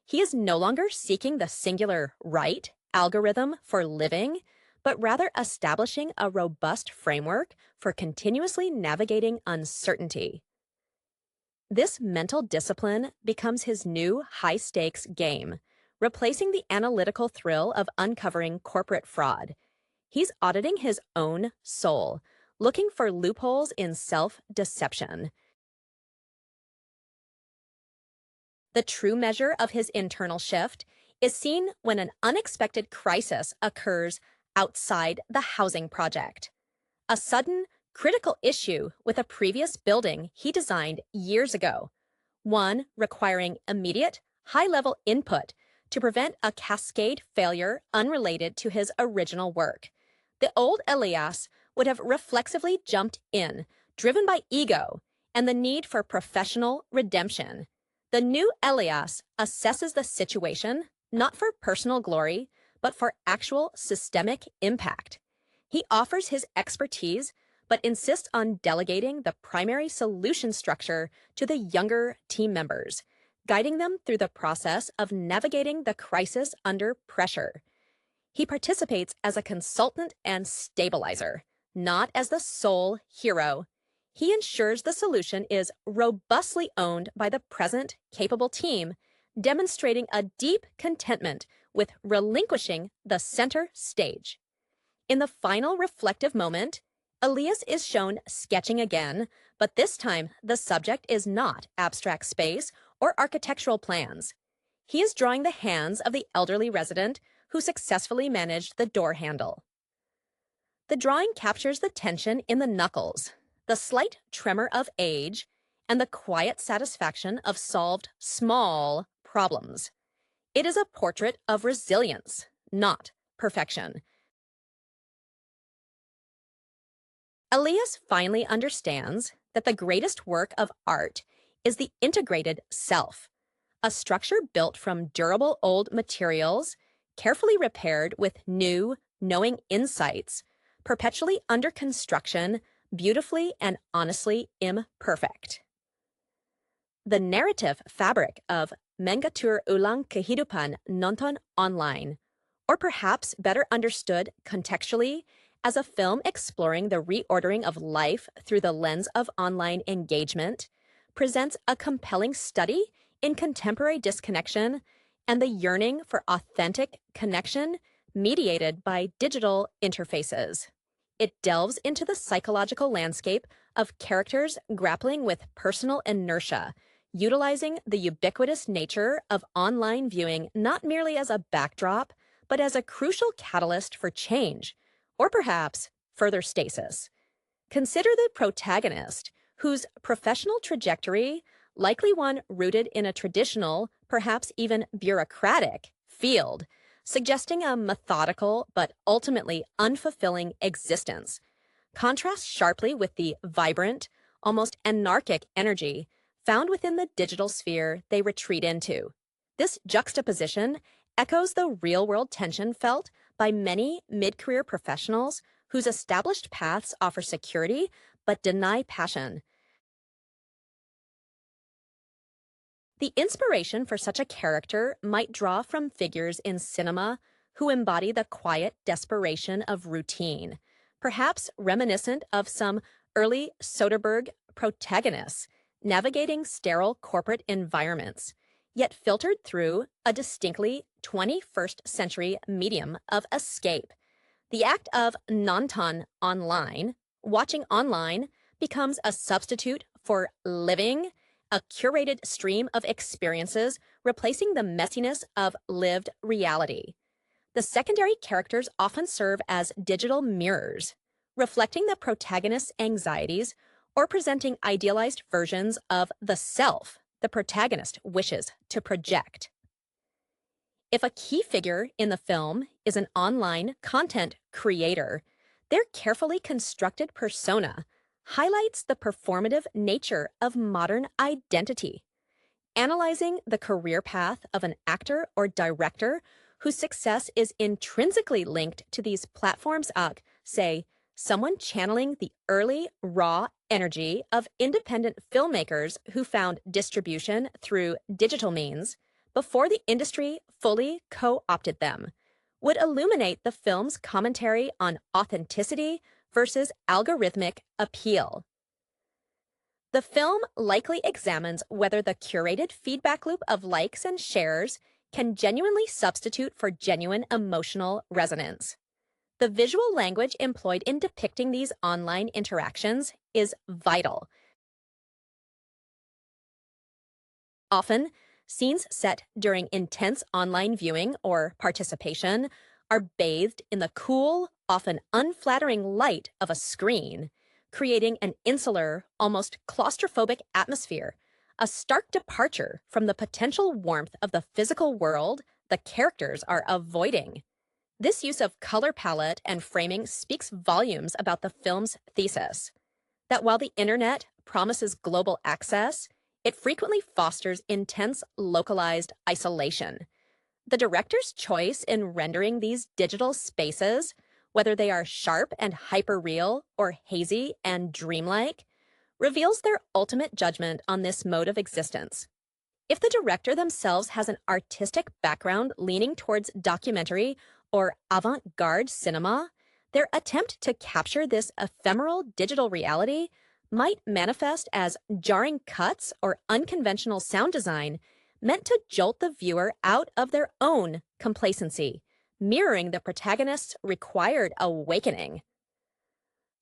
He is no longer seeking the singular right algorithm for living, but rather establishing a robust framework for continuously navigating uncertainty. This mental discipline becomes his new high-stakes game, replacing the analytical thrill of uncovering corporate fraud. He's auditing his own soul, looking for loopholes in self-deception. The true measure of his internal shift is seen when an unexpected crisis occurs outside the housing project. A sudden, critical issue with a previous building he designed years ago, one requiring immediate, high level input to prevent a cascade failure unrelated to his original work. The old Elias would have reflexively jumped in, driven by ego and the need for professional redemption. The new Elias assesses the situation not for personal glory, but for actual systemic impact. He offers his expertise, but insists on delegating the primary solution structure to the younger team members, guiding them through the process of navigating the crisis under pressure. He participates as a consultant and stabilizer, not as the sole hero. He ensures the solution is robustly owned by the present capable team, demonstrating a deep contentment with relinquishing the center stage. In the final reflective moment, Elias is shown sketching again, but this time the subject is not abstract space or architectural plans. He is drawing the hands of the elderly resident who successfully managed the door handle. The drawing captures the tension in the knuckles, the slight tremor of age, and the quiet satisfaction of solved small problems. It is a portrait of resilience, not perfection. Elias finally understands that the greatest work of art is the integrated self, a structure built from durable old materials, carefully repaired with new, knowing insights, perpetually under construction, beautifully and honestly imperfect. The narrative fabric of Mengatur Ulang Kehidupan nonton online, or perhaps better understood contextually as a film exploring the reordering of life through the lens of online engagement, presents a compelling study in contemporary disconnection and the yearning for authentic connection mediated by digital interfaces. It delves into the psychological landscape of characters grappling with personal inertia, utilizing the ubiquitous nature of online viewing not merely as a backdrop, but as a crucial catalyst for change, or perhaps further stasis. Consider the protagonist, whose professional trajectory, likely one rooted in a traditional, perhaps even bureaucratic, field, suggesting a methodical but ultimately unfulfilling existence, contrasts sharply with the vibrant, almost anarchic energy found within the digital sphere they retreat into. This juxtaposition echoes the real-world tension felt by many mid-career professionals whose established paths offer security but deny passion. The inspiration for such a character might draw from figures in cinema who embody the quiet desperation of routine, perhaps reminiscent of some early Soderbergh protagonists navigating sterile corporate environments, yet filtered through a distinctly 21st century medium of escape. The act of nonton online, watching online, becomes a substitute for living, a curated stream of experiences replacing the messiness of lived reality. The secondary characters often serve as digital mirrors, reflecting the protagonist's anxieties or presenting idealized versions of the self the protagonist wishes to project. If a key figure in the film is an online content creator, their carefully constructed persona highlights the performative nature of modern identity. Analyzing the career path of an actor or director whose success is intrinsically linked to these platforms, say, someone channeling the early, raw energy of independent filmmakers who found distribution through digital means before the industry fully co-opted them, would illuminate the film's commentary on authenticity versus algorithmic appeal. The film likely examines whether the curated feedback loop of likes and shares can genuinely substitute for genuine emotional resonance. The visual language employed in depicting these online interactions is vital. Often, Scenes set during intense online viewing or participation are bathed in the cool, often unflattering light of a screen, creating an insular, almost claustrophobic atmosphere, a stark departure from the potential warmth of the physical world the characters are avoiding. This use of color palette and framing speaks volumes about the film's thesis that while the internet promises global access, it frequently fosters intense localized isolation. The director's choice in rendering these digital spaces, whether they are sharp and hyperreal or hazy and dreamlike, reveals their ultimate judgment on this mode of existence. If the director themselves has an artistic background leaning towards documentary or avant garde cinema, their attempt to capture this ephemeral digital reality might manifest as jarring cuts or unconventional sound design meant to jolt the viewer out of their own complacency, mirroring the protagonist's required awakening.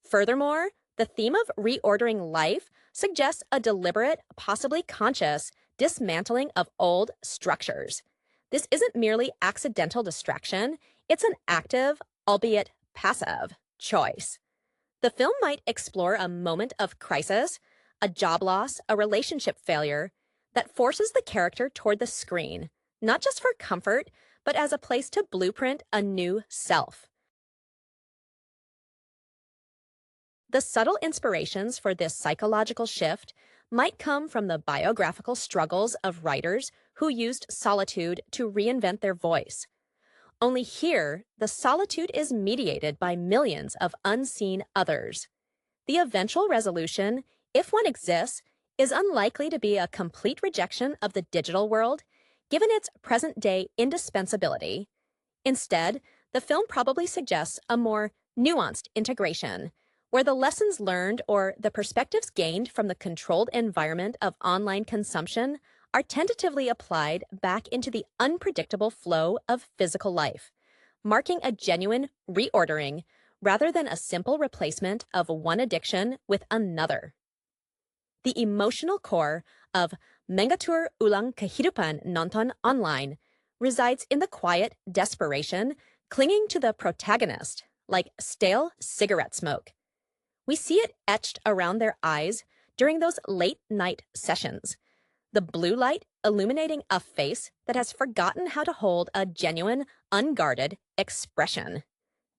Furthermore, the theme of reordering life suggests a deliberate, possibly conscious, dismantling of old structures. This isn't merely accidental distraction, it's an active, albeit passive, choice. The film might explore a moment of crisis, a job loss, a relationship failure, that forces the character toward the screen, not just for comfort, but as a place to blueprint a new self. The subtle inspirations for this psychological shift might come from the biographical struggles of writers who used solitude to reinvent their voice. Only here, the solitude is mediated by millions of unseen others. The eventual resolution, if one exists, is unlikely to be a complete rejection of the digital world, given its present-day indispensability. Instead, the film probably suggests a more nuanced integration, where the lessons learned or the perspectives gained from the controlled environment of online consumption are tentatively applied back into the unpredictable flow of physical life, marking a genuine reordering rather than a simple replacement of one addiction with another. The emotional core of Mengatur Ulang Kehidupan Nonton Online resides in the quiet desperation clinging to the protagonist, like stale cigarette smoke. We see it etched around their eyes during those late-night sessions, the blue light illuminating a face that has forgotten how to hold a genuine, unguarded expression.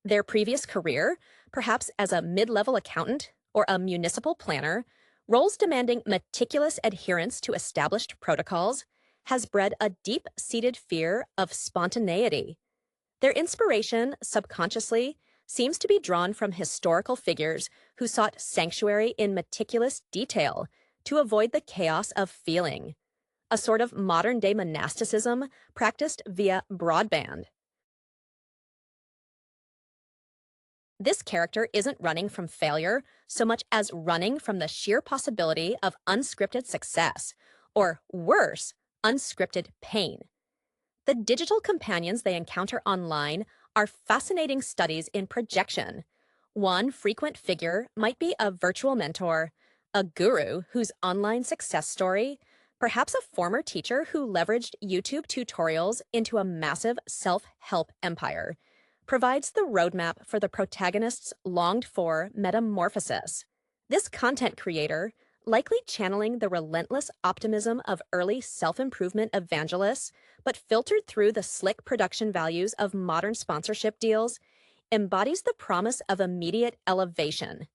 Their previous career, perhaps as a mid-level accountant or a municipal planner, roles demanding meticulous adherence to established protocols, has bred a deep-seated fear of spontaneity. Their inspiration, subconsciously, seems to be drawn from historical figures who sought sanctuary in meticulous detail to avoid the chaos of feeling, a sort of modern-day monasticism practiced via broadband. This character isn't running from failure so much as running from the sheer possibility of unscripted success, or worse, unscripted pain. The digital companions they encounter online are fascinating studies in projection. One frequent figure might be a virtual mentor, a guru whose online success story, perhaps a former teacher who leveraged YouTube tutorials into a massive self-help empire, provides the roadmap for the protagonist's longed-for metamorphosis. This content creator, likely channeling the relentless optimism of early self-improvement evangelists, but filtered through the slick production values of modern sponsorship deals, embodies the promise of immediate elevation.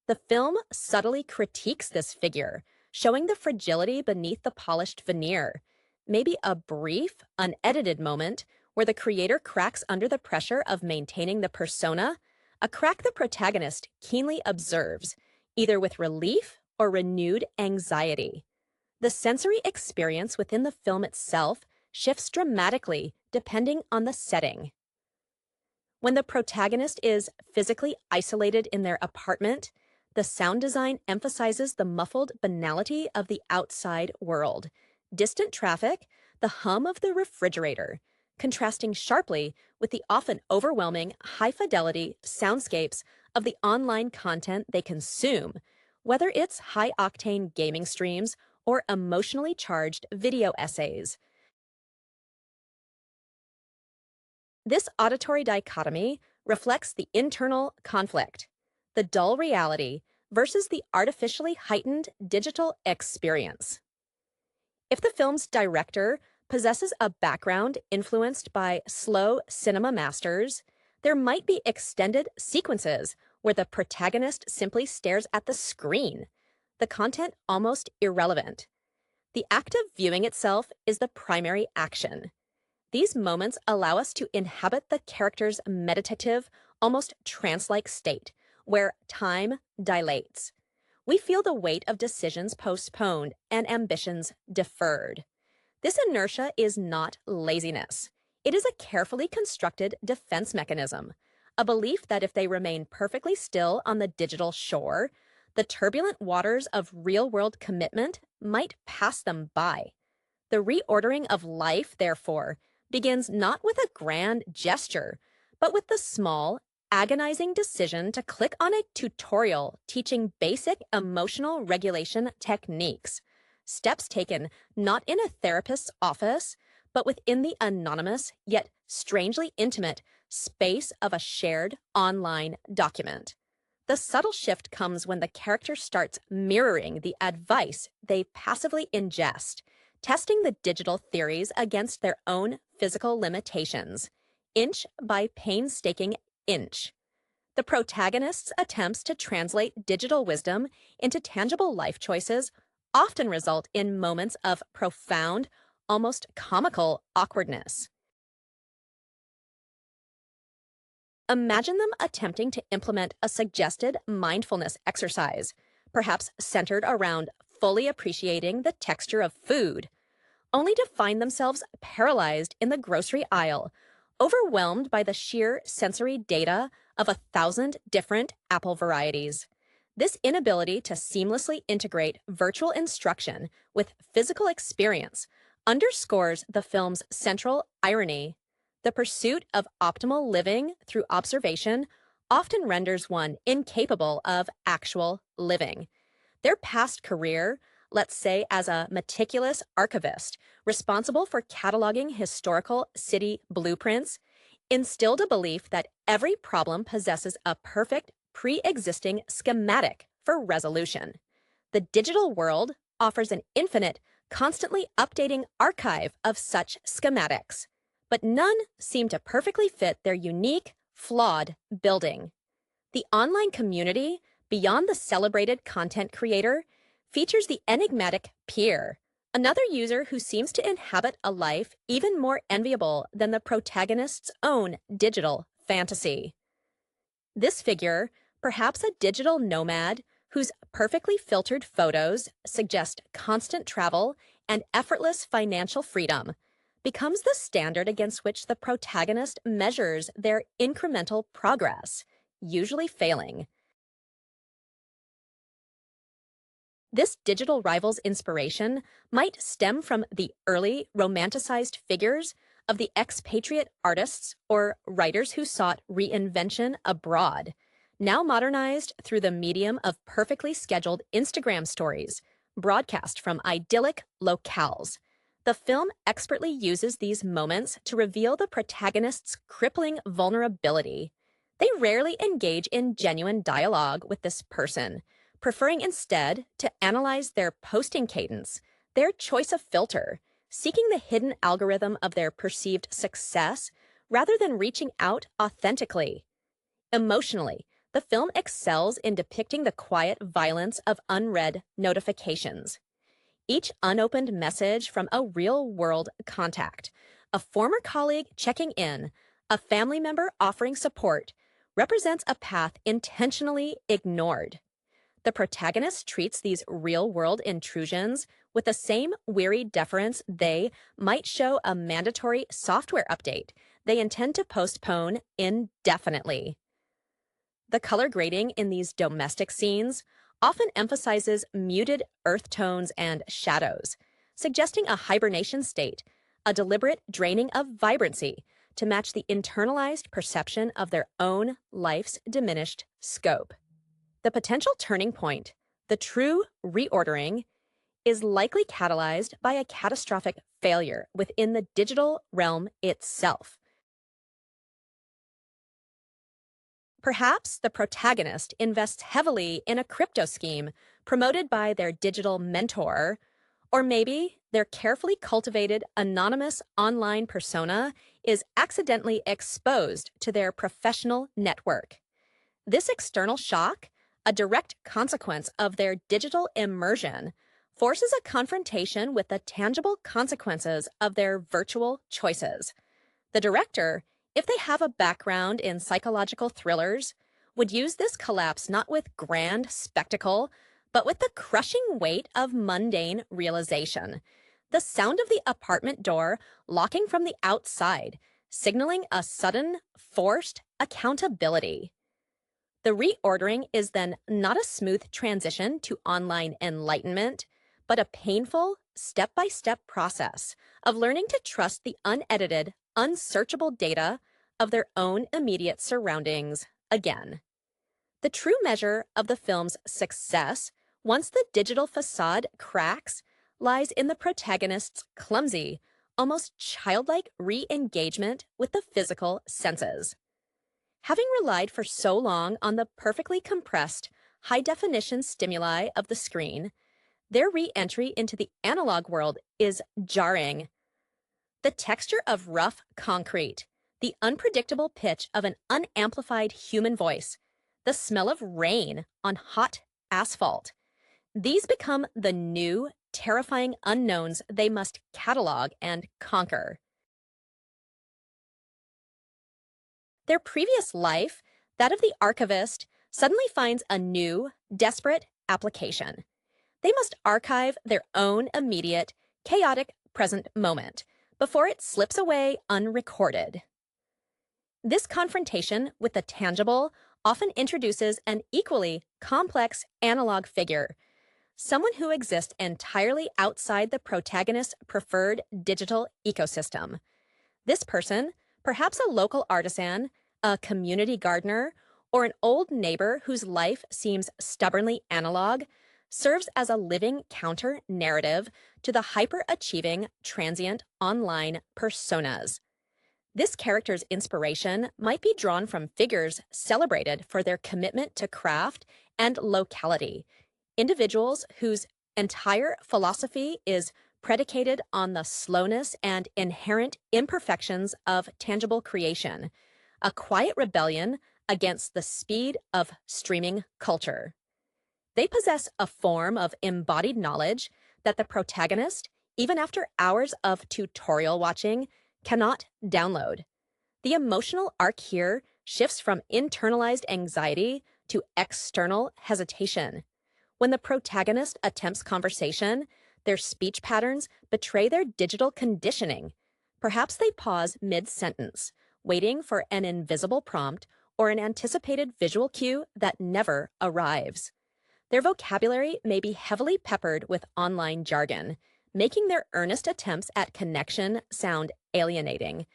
The film subtly critiques this figure, showing the fragility beneath the polished veneer. Maybe a brief, unedited moment where the creator cracks under the pressure of maintaining the persona, a crack the protagonist keenly observes, either with relief or renewed anxiety. The sensory experience within the film itself shifts dramatically depending on the setting. When the protagonist is physically isolated in their apartment, the sound design emphasizes the muffled banality of the outside world. Distant traffic, the hum of the refrigerator, contrasting sharply with the often overwhelming, high-fidelity soundscapes of the online content they consume, whether it's high-octane gaming streams or emotionally charged video essays. This auditory dichotomy reflects the internal conflict, the dull reality versus the artificially heightened digital experience. If the film's director possesses a background influenced by slow cinema masters, there might be extended sequences where the protagonist simply stares at the screen, the content almost irrelevant. The act of viewing itself is the primary action. These moments allow us to inhabit the character's meditative, almost trance-like state, where time dilates. We feel the weight of decisions postponed and ambitions deferred. This inertia is not laziness. It is a carefully constructed defense mechanism, a belief that if they remain perfectly still on the digital shore, the turbulent waters of real-world commitment might pass them by. The reordering of life, therefore, begins not with a grand gesture, but with the small, agonizing decision to click on a tutorial teaching basic emotional regulation techniques. Steps taken not in a therapist's office, but within the anonymous yet strangely intimate space of a shared online document. The subtle shift comes when the character starts mirroring the advice they passively ingest, testing the digital theories against their own physical limitations, inch by painstaking inch. The protagonist's attempts to translate digital wisdom into tangible life choices often result in moments of profound, almost comical awkwardness. Imagine them attempting to implement a suggested mindfulness exercise, perhaps centered around fully appreciating the texture of food, only to find themselves paralyzed in the grocery aisle, overwhelmed by the sheer sensory data of 1,000 different apple varieties. This inability to seamlessly integrate virtual instruction with physical experience underscores the film's central irony. The pursuit of optimal living through observation often renders one incapable of actual living. Their past career, let's say as a meticulous archivist responsible for cataloging historical city blueprints, instilled a belief that every problem possesses a perfect pre-existing schematic for resolution. The digital world offers an infinite, constantly updating archive of such schematics, but none seem to perfectly fit their unique, flawed building. The online community, beyond the celebrated content creator, features the enigmatic peer, another user who seems to inhabit a life even more enviable than the protagonist's own digital fantasy. This figure, perhaps a digital nomad whose perfectly filtered photos suggest constant travel and effortless financial freedom, becomes the standard against which the protagonist measures their incremental progress, usually failing. This digital rival's inspiration might stem from the early romanticized figures of the expatriate artists or writers who sought reinvention abroad, now modernized through the medium of perfectly scheduled Instagram stories, broadcast from idyllic locales. The film expertly uses these moments to reveal the protagonist's crippling vulnerability. They rarely engage in genuine dialogue with this person, preferring instead to analyze their posting cadence, their choice of filter, seeking the hidden algorithm of their perceived success rather than reaching out authentically. Emotionally, the film excels in depicting the quiet violence of unread notifications. Each unopened message from a real-world contact, a former colleague checking in, a family member offering support, represents a path intentionally ignored. The protagonist treats these real-world intrusions with the same weary deference they might show a mandatory software update they intend to postpone indefinitely. The color grading in these domestic scenes often emphasizes muted earth tones and shadows, suggesting a hibernation state, a deliberate draining of vibrancy to match the internalized perception of their own life's diminished scope. The potential turning point, the true reordering, is likely catalyzed by a catastrophic failure within the digital realm itself. Perhaps the protagonist invests heavily in a crypto scheme promoted by their digital mentor, or maybe their carefully cultivated anonymous online persona is accidentally exposed to their professional network. This external shock, a direct consequence of their digital immersion, forces a confrontation with the tangible consequences of their virtual choices. The director, if they have a background in psychological thrillers, would use this collapse not with grand spectacle, but with the crushing weight of mundane realization. The sound of the apartment door locking from the outside, signaling a sudden, forced accountability. The reordering is then not a smooth transition to online enlightenment, but a painful, step by step process of learning to trust the unedited, unsearchable data of their own immediate surroundings again. The true measure of the film's success, once the digital facade cracks, lies in the protagonist's clumsy, almost childlike re engagement with the physical senses. Having relied for so long on the perfectly compressed, high-definition stimuli of the screen, their re-entry into the analog world is jarring. The texture of rough concrete, the unpredictable pitch of an unamplified human voice, the smell of rain on hot asphalt, these become the new, terrifying unknowns they must catalog and conquer. Their previous life, that of the archivist, suddenly finds a new, desperate application. They must archive their own immediate, chaotic present moment before it slips away unrecorded. This confrontation with the tangible often introduces an equally complex analog figure, someone who exists entirely outside the protagonist's preferred digital ecosystem. This person, perhaps a local artisan, a community gardener, or an old neighbor whose life seems stubbornly analog, serves as a living counter-narrative to the hyper-achieving, transient online personas. This character's inspiration might be drawn from figures celebrated for their commitment to craft and locality, individuals whose entire philosophy is predicated on the slowness and inherent imperfections of tangible creation, a quiet rebellion against the speed of streaming culture. They possess a form of embodied knowledge that the protagonist, even after hours of tutorial watching, cannot download. The emotional arc here shifts from internalized anxiety to external hesitation. When the protagonist attempts conversation, their speech patterns betray their digital conditioning. Perhaps they pause mid-sentence, waiting for an invisible prompt or an anticipated visual cue that never arrives. Their vocabulary may be heavily peppered with online jargon, making their earnest attempts at connection sound alienating.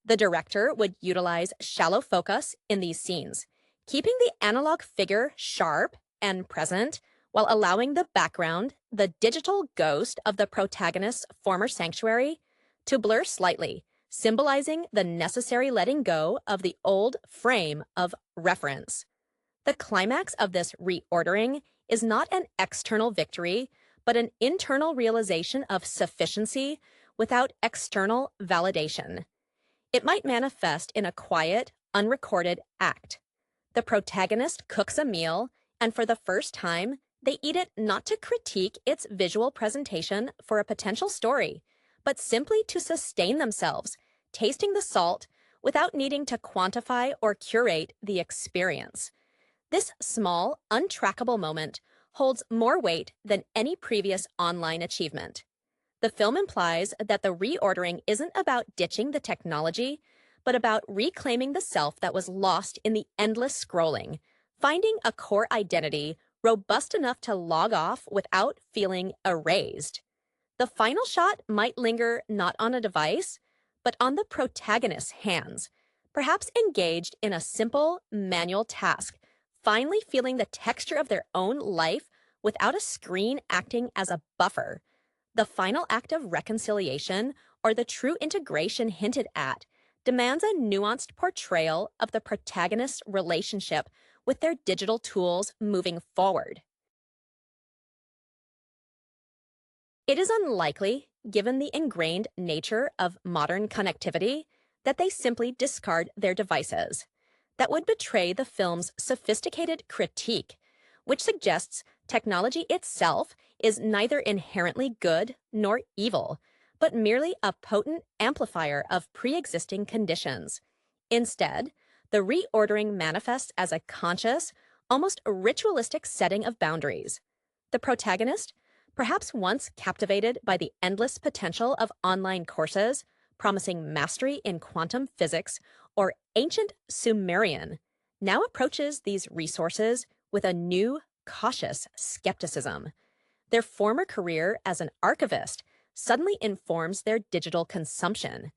The director would utilize shallow focus in these scenes, keeping the analog figure sharp and present while allowing the background, the digital ghost of the protagonist's former sanctuary, to blur slightly, symbolizing the necessary letting go of the old frame of reference. The climax of this reordering is not an external victory, but an internal realization of sufficiency without external validation. It might manifest in a quiet, unrecorded act. The protagonist cooks a meal, and for the first time, they eat it not to critique its visual presentation for a potential story, but simply to sustain themselves, tasting the salt without needing to quantify or curate the experience. This small, untrackable moment holds more weight than any previous online achievement. The film implies that the reordering isn't about ditching the technology, but about reclaiming the self that was lost in the endless scrolling, finding a core identity robust enough to log off without feeling erased. The final shot might linger not on a device, but on the protagonist's hands, perhaps engaged in a simple manual task, finally feeling the texture of their own life without a screen acting as a buffer. The final act of reconciliation, or the true integration hinted at, demands a nuanced portrayal of the protagonist's relationship with their digital tools moving forward. It is unlikely, given the ingrained nature of modern connectivity, that they simply discard their devices. That would betray the film's sophisticated critique, which suggests technology itself is neither inherently good nor evil, but merely a potent amplifier of pre-existing conditions. Instead, the reordering manifests as a conscious, almost ritualistic setting of boundaries. The protagonist, perhaps once captivated by the endless potential of online courses, promising mastery in quantum physics or ancient Sumerian, now approaches these resources with a new, cautious skepticism. Their former career as an archivist suddenly informs their digital consumption.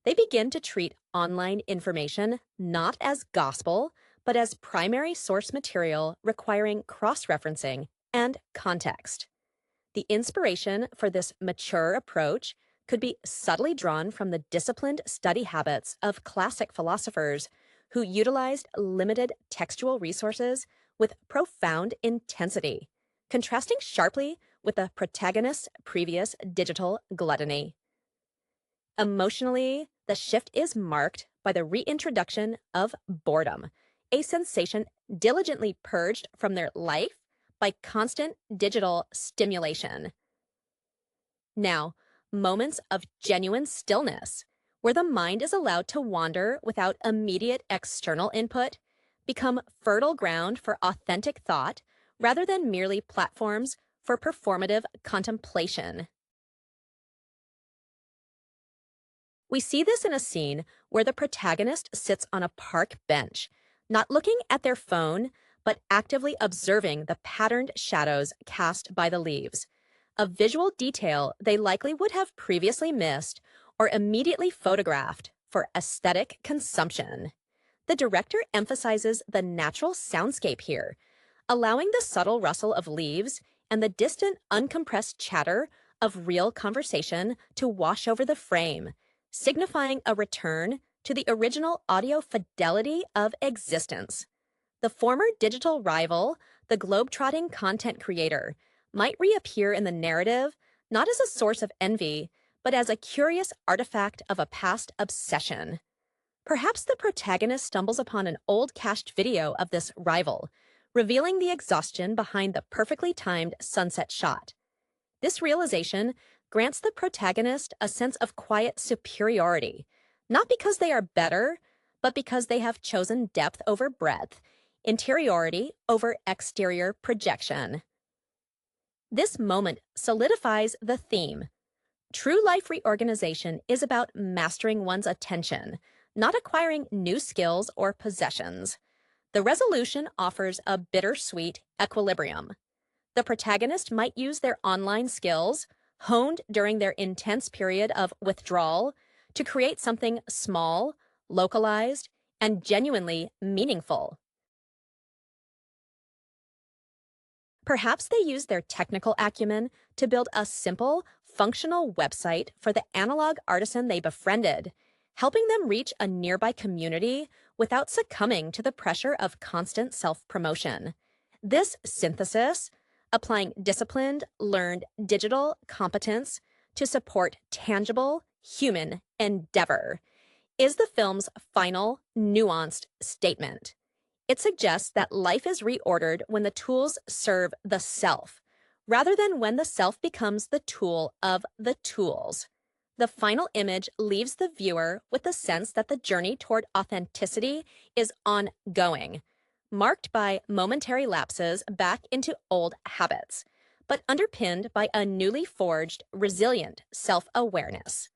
They begin to treat online information not as gospel, but as primary source material requiring cross-referencing and context. The inspiration for this mature approach could be subtly drawn from the disciplined study habits of classic philosophers who utilized limited textual resources with profound intensity, contrasting sharply with the protagonist's previous digital gluttony. Emotionally, the shift is marked by the reintroduction of boredom, a sensation diligently purged from their life by constant digital stimulation. Now, moments of genuine stillness, where the mind is allowed to wander without immediate external input, become fertile ground for authentic thought rather than merely platforms for performative contemplation. We see this in a scene where the protagonist sits on a park bench, not looking at their phone, but actively observing the patterned shadows cast by the leaves, a visual detail they likely would have previously missed or immediately photographed for aesthetic consumption. The director emphasizes the natural soundscape here, allowing the subtle rustle of leaves and the distant, uncompressed chatter of real conversation to wash over the frame, signifying a return to the original audio fidelity of existence. The former digital rival, the globe-trotting content creator, might reappear in the narrative not as a source of envy, but as a curious artifact of a past obsession. Perhaps the protagonist stumbles upon an old cached video of this rival, revealing the exhaustion behind the perfectly timed sunset shot. This realization grants the protagonist a sense of quiet superiority, not because they are better, but because they have chosen depth over breadth, interiority over exterior projection. This moment solidifies the theme. True life reorganization is about mastering one's attention, not acquiring new skills or possessions. The resolution offers a bittersweet equilibrium. The protagonist might use their online skills, honed during their intense period of withdrawal, to create something small, localized, and genuinely meaningful. Perhaps they use their technical acumen to build a simple, functional website for the analog artisan they befriended, helping them reach a nearby community without succumbing to the pressure of constant self-promotion. This synthesis, applying disciplined, learned digital competence to support tangible, human endeavor, is the film's final, nuanced statement. It suggests that life is reordered when the tools serve the self, rather than when the self becomes the tool of the tools. The final image leaves the viewer with the sense that the journey toward authenticity is ongoing, marked by momentary lapses back into old habits, but underpinned by a newly forged, resilient self-awareness.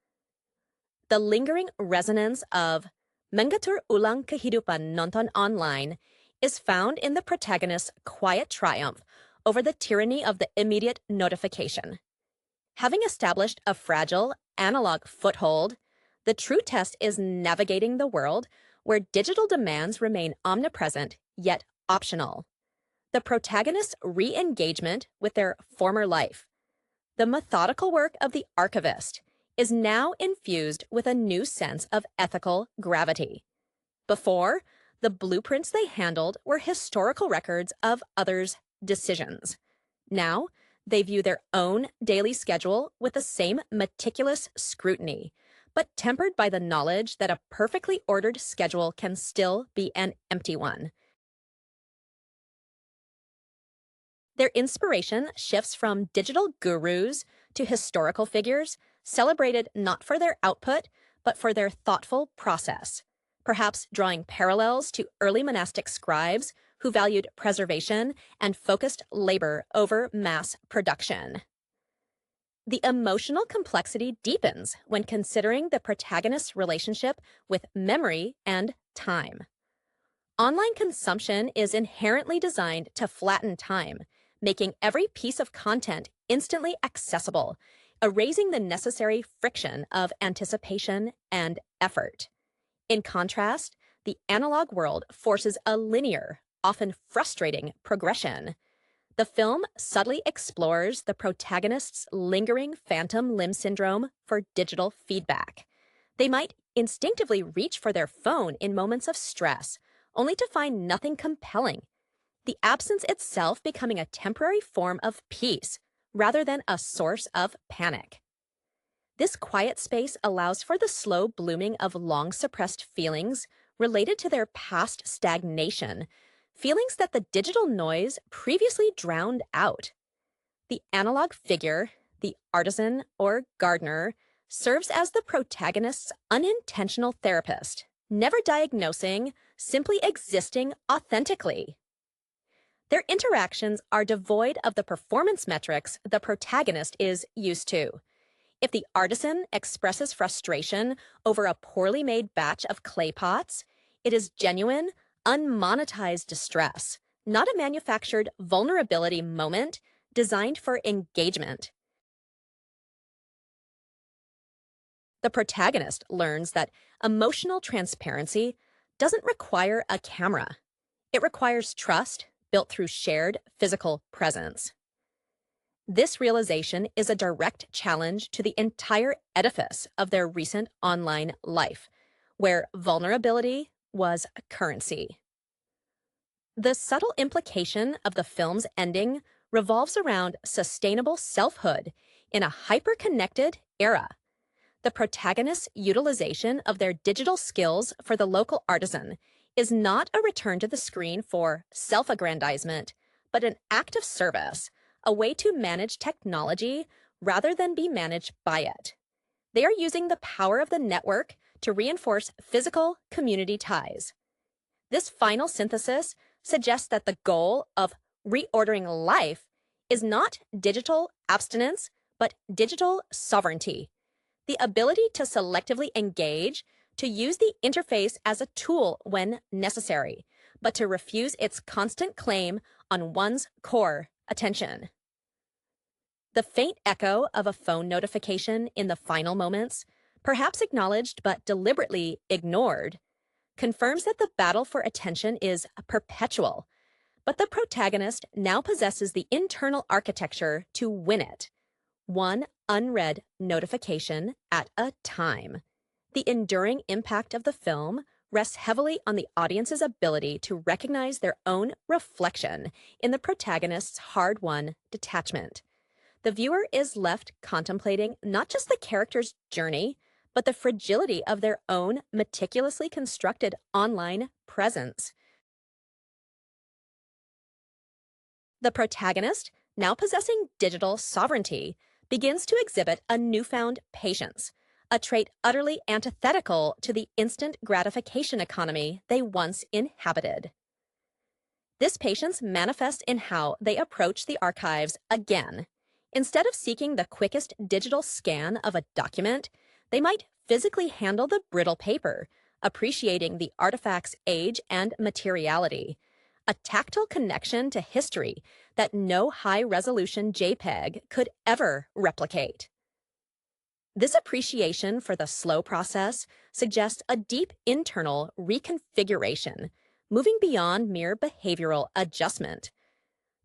The lingering resonance of Mengatur Ulang Kehidupan nonton online is found in the protagonist's quiet triumph over the tyranny of the immediate notification. Having established a fragile, analog foothold, the true test is navigating the world where digital demands remain omnipresent yet optional. The protagonist's re-engagement with their former life, the methodical work of the archivist, is now infused with a new sense of ethical gravity. Before, the blueprints they handled were historical records of others' decisions. Now, they view their own daily schedule with the same meticulous scrutiny, but tempered by the knowledge that a perfectly ordered schedule can still be an empty one. Their inspiration shifts from digital gurus to historical figures, celebrated not for their output, but for their thoughtful process, perhaps drawing parallels to early monastic scribes who valued preservation and focused labor over mass production. The emotional complexity deepens when considering the protagonist's relationship with memory and time. Online consumption is inherently designed to flatten time, making every piece of content instantly accessible, erasing the necessary friction of anticipation and effort. In contrast, the analog world forces a linear, often frustrating progression. The film subtly explores the protagonist's lingering phantom limb syndrome for digital feedback. They might instinctively reach for their phone in moments of stress, only to find nothing compelling, the absence itself becoming a temporary form of peace rather than a source of panic. This quiet space allows for the slow blooming of long-suppressed feelings related to their past stagnation, feelings that the digital noise previously drowned out. The analog figure, the artisan or gardener, serves as the protagonist's unintentional therapist, never diagnosing, simply existing authentically. Their interactions are devoid of the performance metrics the protagonist is used to. If the artisan expresses frustration over a poorly made batch of clay pots, it is genuine, unmonetized distress, not a manufactured vulnerability moment designed for engagement. The protagonist learns that emotional transparency doesn't require a camera. It requires trust built through shared physical presence. This realization is a direct challenge to the entire edifice of their recent online life, where vulnerability was a currency. The subtle implication of the film's ending revolves around sustainable selfhood in a hyper-connected era. The protagonist's utilization of their digital skills for the local artisan is not a return to the screen for self-aggrandizement, but an act of service, a way to manage technology rather than be managed by it. They are using the power of the network to reinforce physical community ties. This final synthesis suggests that the goal of reordering life is not digital abstinence, but digital sovereignty. The ability to selectively engage, to use the interface as a tool when necessary, but to refuse its constant claim on one's core attention. The faint echo of a phone notification in the final moments, perhaps acknowledged but deliberately ignored, confirms that the battle for attention is perpetual, but the protagonist now possesses the internal architecture to win it. One unread notification at a time. The enduring impact of the film rests heavily on the audience's ability to recognize their own reflection in the protagonist's hard-won detachment. The viewer is left contemplating not just the character's journey, but the fragility of their own meticulously constructed online presence. The protagonist, now possessing digital sovereignty, begins to exhibit a newfound patience, a trait utterly antithetical to the instant gratification economy they once inhabited. This patience manifests in how they approach the archives again. Instead of seeking the quickest digital scan of a document, they might physically handle the brittle paper, appreciating the artifact's age and materiality, a tactile connection to history that no high-resolution JPEG could ever replicate. This appreciation for the slow process suggests a deep internal reconfiguration, moving beyond mere behavioral adjustment.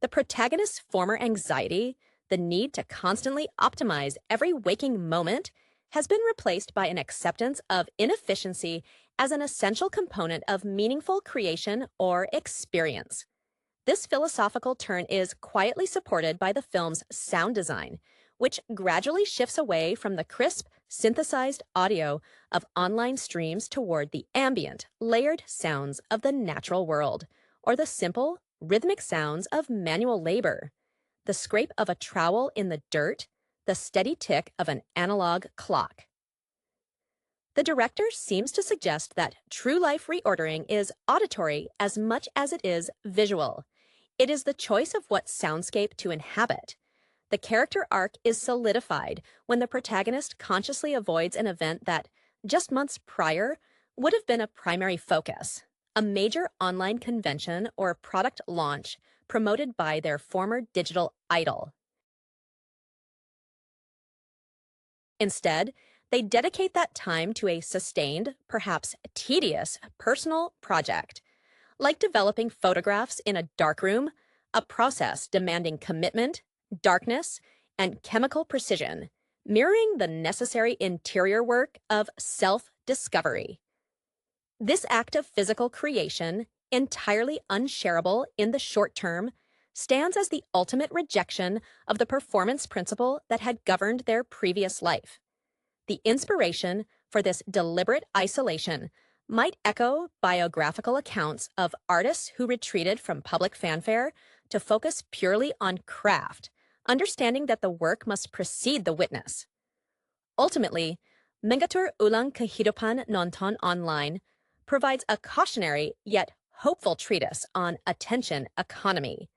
The protagonist's former anxiety, the need to constantly optimize every waking moment, has been replaced by an acceptance of inefficiency as an essential component of meaningful creation or experience. This philosophical turn is quietly supported by the film's sound design, which gradually shifts away from the crisp, synthesized audio of online streams toward the ambient, layered sounds of the natural world, or the simple, rhythmic sounds of manual labor. The scrape of a trowel in the dirt, the steady tick of an analog clock. The director seems to suggest that true life reordering is auditory as much as it is visual. It is the choice of what soundscape to inhabit. The character arc is solidified when the protagonist consciously avoids an event that, just months prior, would have been a primary focus, a major online convention or product launch promoted by their former digital idol. Instead, they dedicate that time to a sustained, perhaps tedious, personal project, like developing photographs in a darkroom, a process demanding commitment, darkness, and chemical precision, mirroring the necessary interior work of self-discovery. This act of physical creation, entirely unshareable in the short term, stands as the ultimate rejection of the performance principle that had governed their previous life. The inspiration for this deliberate isolation might echo biographical accounts of artists who retreated from public fanfare to focus purely on craft, understanding that the work must precede the witness. Ultimately, Mengatur Ulang Kehidupan Nonton Online provides a cautionary yet hopeful treatise on attention economy.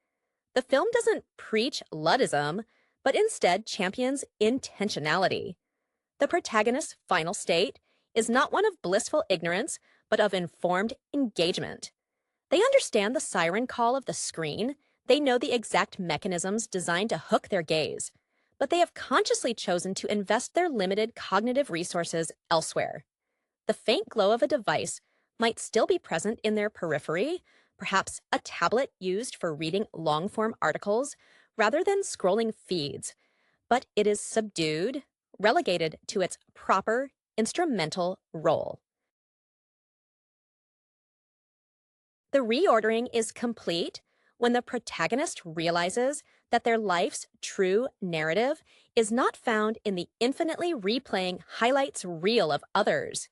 The film doesn't preach Luddism, but instead champions intentionality. The protagonist's final state is not one of blissful ignorance, but of informed engagement. They understand the siren call of the screen, they know the exact mechanisms designed to hook their gaze, but they have consciously chosen to invest their limited cognitive resources elsewhere. The faint glow of a device might still be present in their periphery, perhaps a tablet used for reading long-form articles rather than scrolling feeds, but it is subdued, relegated to its proper instrumental role. The reordering is complete when the protagonist realizes that their life's true narrative is not found in the infinitely replaying highlights reel of others,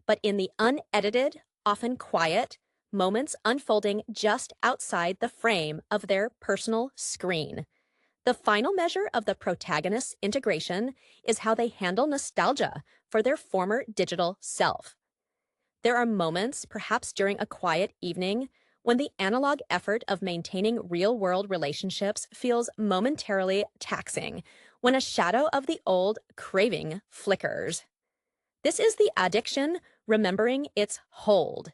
but in the unedited, often quiet, moments unfolding just outside the frame of their personal screen. The final measure of the protagonist's integration is how they handle nostalgia for their former digital self. There are moments, perhaps during a quiet evening, when the analog effort of maintaining real-world relationships feels momentarily taxing, when a shadow of the old craving flickers. This is the addiction remembering its hold.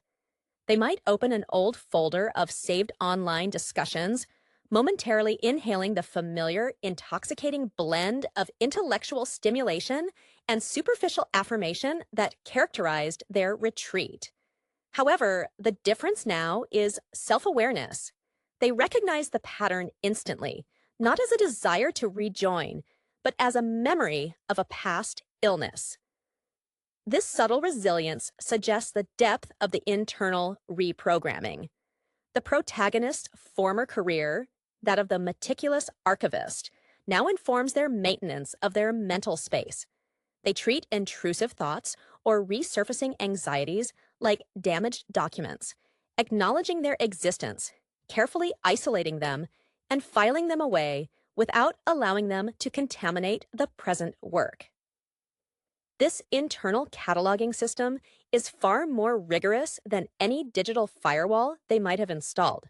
They might open an old folder of saved online discussions, momentarily inhaling the familiar, intoxicating blend of intellectual stimulation and superficial affirmation that characterized their retreat. However, the difference now is self-awareness. They recognize the pattern instantly, not as a desire to rejoin, but as a memory of a past illness. This subtle resilience suggests the depth of the internal reprogramming. The protagonist's former career, that of the meticulous archivist, now informs their maintenance of their mental space. They treat intrusive thoughts or resurfacing anxieties like damaged documents, acknowledging their existence, carefully isolating them, and filing them away without allowing them to contaminate the present work. This internal cataloging system is far more rigorous than any digital firewall they might have installed.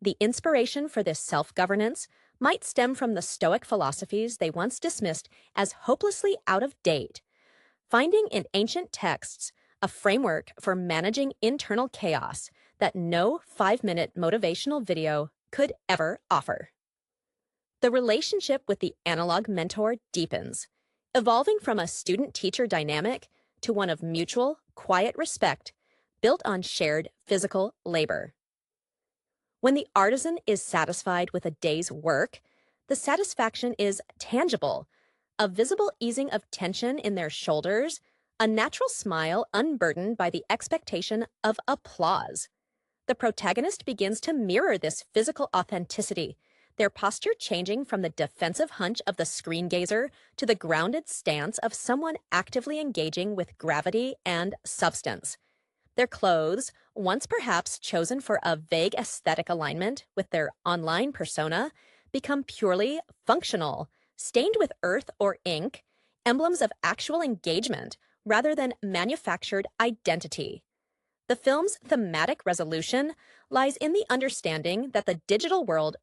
The inspiration for this self-governance might stem from the Stoic philosophies they once dismissed as hopelessly out of date, finding in ancient texts a framework for managing internal chaos that no 5-minute motivational video could ever offer. The relationship with the analog mentor deepens, evolving from a student-teacher dynamic to one of mutual, quiet respect built on shared physical labor. When the artisan is satisfied with a day's work, the satisfaction is tangible, a visible easing of tension in their shoulders, a natural smile unburdened by the expectation of applause. The protagonist begins to mirror this physical authenticity, their posture changing from the defensive hunch of the screen gazer to the grounded stance of someone actively engaging with gravity and substance. Their clothes, once perhaps chosen for a vague aesthetic alignment with their online persona, become purely functional, stained with earth or ink, emblems of actual engagement rather than manufactured identity. The film's thematic resolution lies in the understanding that the digital world